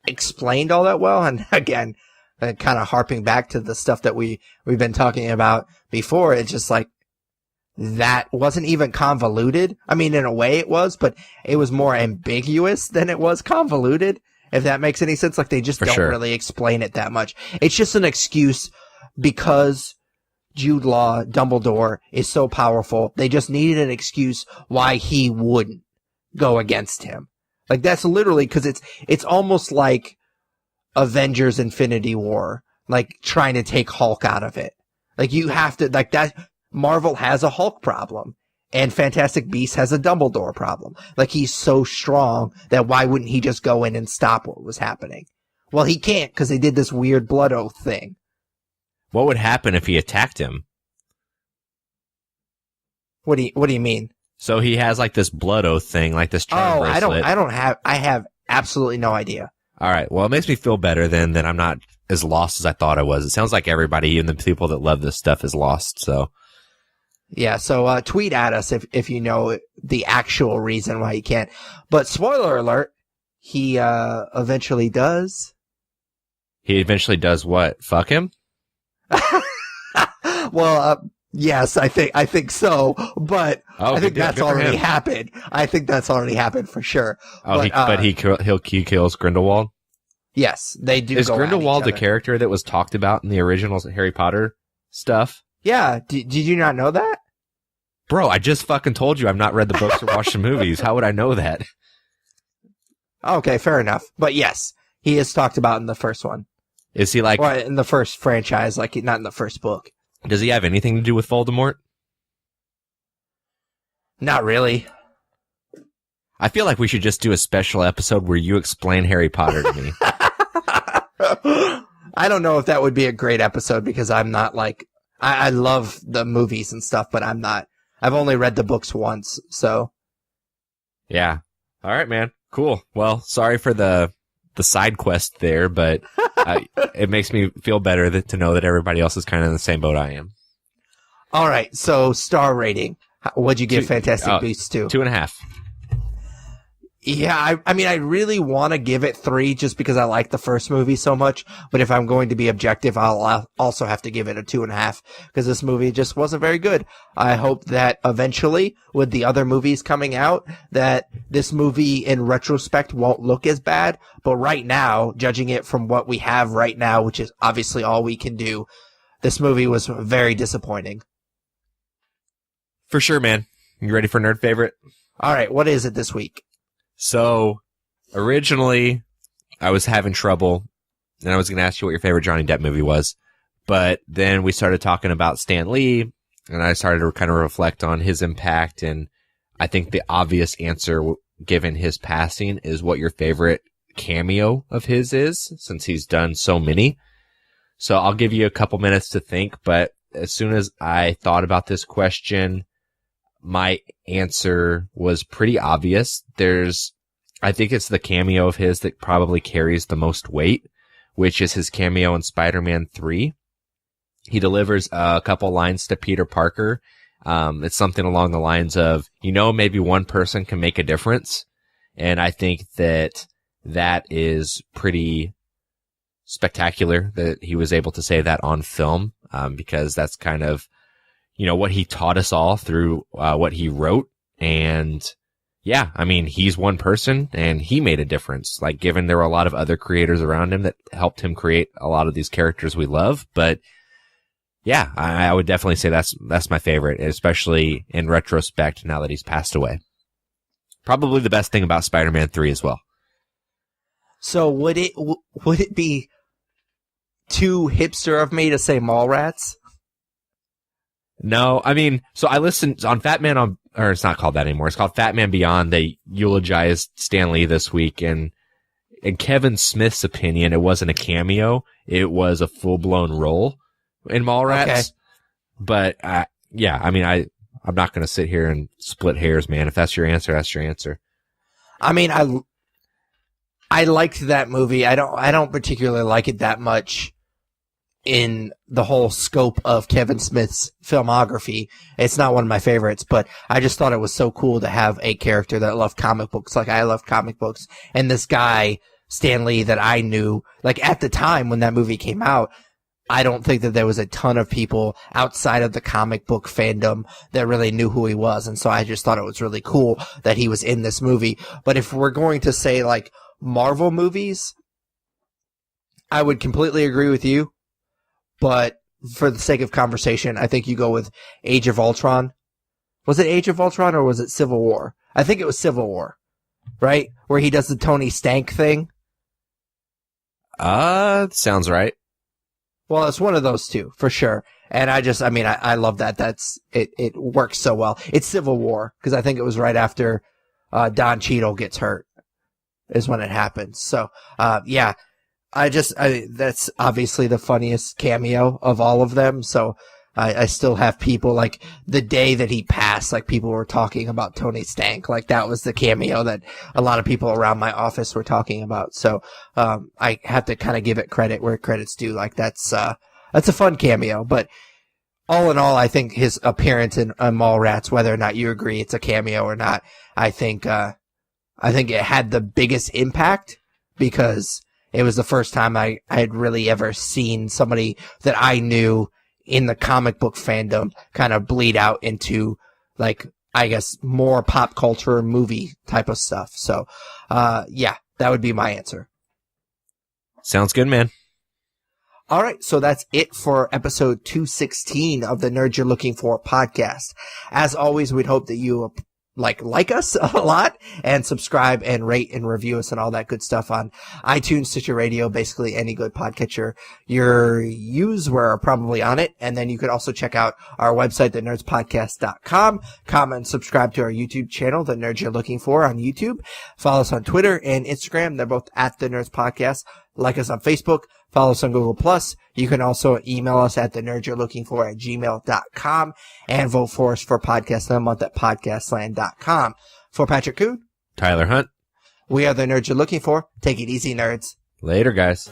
explained all that well. And again, kind of harping back to the stuff that we've been talking about before, it's just like, that wasn't even convoluted. I mean, in a way it was, but it was more ambiguous than it was convoluted, if that makes any sense. Like, they just don't really explain it that much. It's just an excuse because Jude Law, Dumbledore, is so powerful. They just needed an excuse why he wouldn't go against him. Like, that's literally, because it's almost like Avengers Infinity War, like trying to take Hulk out of it. Like, you have to, like, that. Marvel has a Hulk problem, and Fantastic Beasts has a Dumbledore problem. Like, he's so strong that why wouldn't he just go in and stop what was happening? Well, he can't, because they did this weird blood oath thing. What would happen if he attacked him? What do you mean? So he has like this blood oath thing, like this charm bracelet. I have absolutely no idea. All right. Well, it makes me feel better then that I'm not as lost as I thought I was. It sounds like everybody, even the people that love this stuff, is lost. So. Yeah, so tweet at us if you know the actual reason why he can't. But spoiler alert, he eventually does. He eventually does what? Fuck him? Well, yes, I think so. But I think that's already happened. I think that's already happened for sure. Oh, but he kills Grindelwald? Yes, they do. Is Grindelwald a character that was talked about in the original Harry Potter stuff? Yeah, did you not know that? Bro, I just fucking told you I've not read the books or watched the movies. How would I know that? Okay, fair enough. But yes, he is talked about in the first one. Is he like... Well, in the first franchise, like not in the first book. Does he have anything to do with Voldemort? Not really. I feel like we should just do a special episode where you explain Harry Potter to me. I don't know if that would be a great episode because I'm not like... I love the movies and stuff, but I'm not. I've only read the books once, so. Yeah. All right, man. Cool. Well, sorry for the side quest there, but it makes me feel better to know that everybody else is kind of in the same boat I am. All right. So, star rating. What'd you give Fantastic Beasts to? 2.5. Yeah, I mean, I really want to give it 3 just because I like the first movie so much. But if I'm going to be objective, I'll also have to give it a 2.5 because this movie just wasn't very good. I hope that eventually, with the other movies coming out, that this movie in retrospect won't look as bad. But right now, judging it from what we have right now, which is obviously all we can do, this movie was very disappointing. For sure, man. You ready for Nerd Favorite? All right, what is it this week? So, originally, I was having trouble, and I was going to ask you what your favorite Johnny Depp movie was, But then we started talking about Stan Lee, and I started to kind of reflect on his impact. And I think the obvious answer, given his passing, is what your favorite cameo of his is, since he's done so many. So I'll give you a couple minutes to think, but as soon as I thought about this question, my answer was pretty obvious. I think it's the cameo of his that probably carries the most weight, which is his cameo in Spider-Man 3. He delivers a couple lines to Peter Parker. It's something along the lines of, maybe one person can make a difference. And I think that is pretty spectacular that he was able to say that on film, because that's kind of, what he taught us all through what he wrote. And yeah, I mean, he's one person and he made a difference. Like, given there were a lot of other creators around him that helped him create a lot of these characters we love, but yeah, I would definitely say that's my favorite, especially in retrospect now that he's passed away. Probably the best thing about Spider-Man 3 as well. So would it be too hipster of me to say Mallrats? No, I mean, so I listened on Fat Man or it's not called that anymore. It's called Fat Man Beyond. They eulogized Stan Lee this week, and in Kevin Smith's opinion, it wasn't a cameo. It was a full-blown role in Mallrats. Okay. But, yeah, I mean, I'm not going to sit here and split hairs, man. If that's your answer, that's your answer. I mean, I liked that movie. I don't particularly like it that much in the whole scope of Kevin Smith's filmography. It's not one of my favorites, but I just thought it was so cool to have a character that loved comic books like I love comic books. And this guy, Stan Lee, that I knew, like at the time when that movie came out, I don't think that there was a ton of people outside of the comic book fandom that really knew who he was. And so I just thought it was really cool that he was in this movie. But if we're going to say like Marvel movies, I would completely agree with you. But for the sake of conversation, I think you go with Age of Ultron. Was it Age of Ultron or was it Civil War? I think it was Civil War, right? Where he does the Tony Stank thing. Sounds right. Well, it's one of those two, for sure. And I love that. It works so well. It's Civil War, because I think it was right after Don Cheadle gets hurt is when it happens. So, yeah. That's obviously the funniest cameo of all of them. So I still have people like the day that he passed, like people were talking about Tony Stank. Like that was the cameo that a lot of people around my office were talking about. So, I have to kind of give it credit where credit's due. Like that's a fun cameo, but all in all, I think his appearance in Mallrats, whether or not you agree it's a cameo or not, I think it had the biggest impact because it was the first time I had really ever seen somebody that I knew in the comic book fandom kind of bleed out into, like, I guess, more pop culture movie type of stuff. So, yeah, that would be my answer. Sounds good, man. All right, so that's it for episode 216 of the Nerd You're Looking For podcast. As always, we'd hope that you like us a lot and subscribe and rate and review us and all that good stuff on iTunes, Stitcher Radio, basically any good podcatcher you use, we're probably on it. And then you could also check out our website, thenerdspodcast.com. Comment and subscribe to our YouTube channel, The Nerds You're Looking For on YouTube. Follow us on Twitter and Instagram. They're both at The Nerds Podcast. Like us on Facebook. Follow us on Google+. You can also email us at thenerdsyou'relooking4@gmail.com and vote for us for Podcast of the Month at podcastland.com. For Patrick Coon, Tyler Hunt, we are the Nerds You're Looking For. Take it easy, nerds. Later, guys.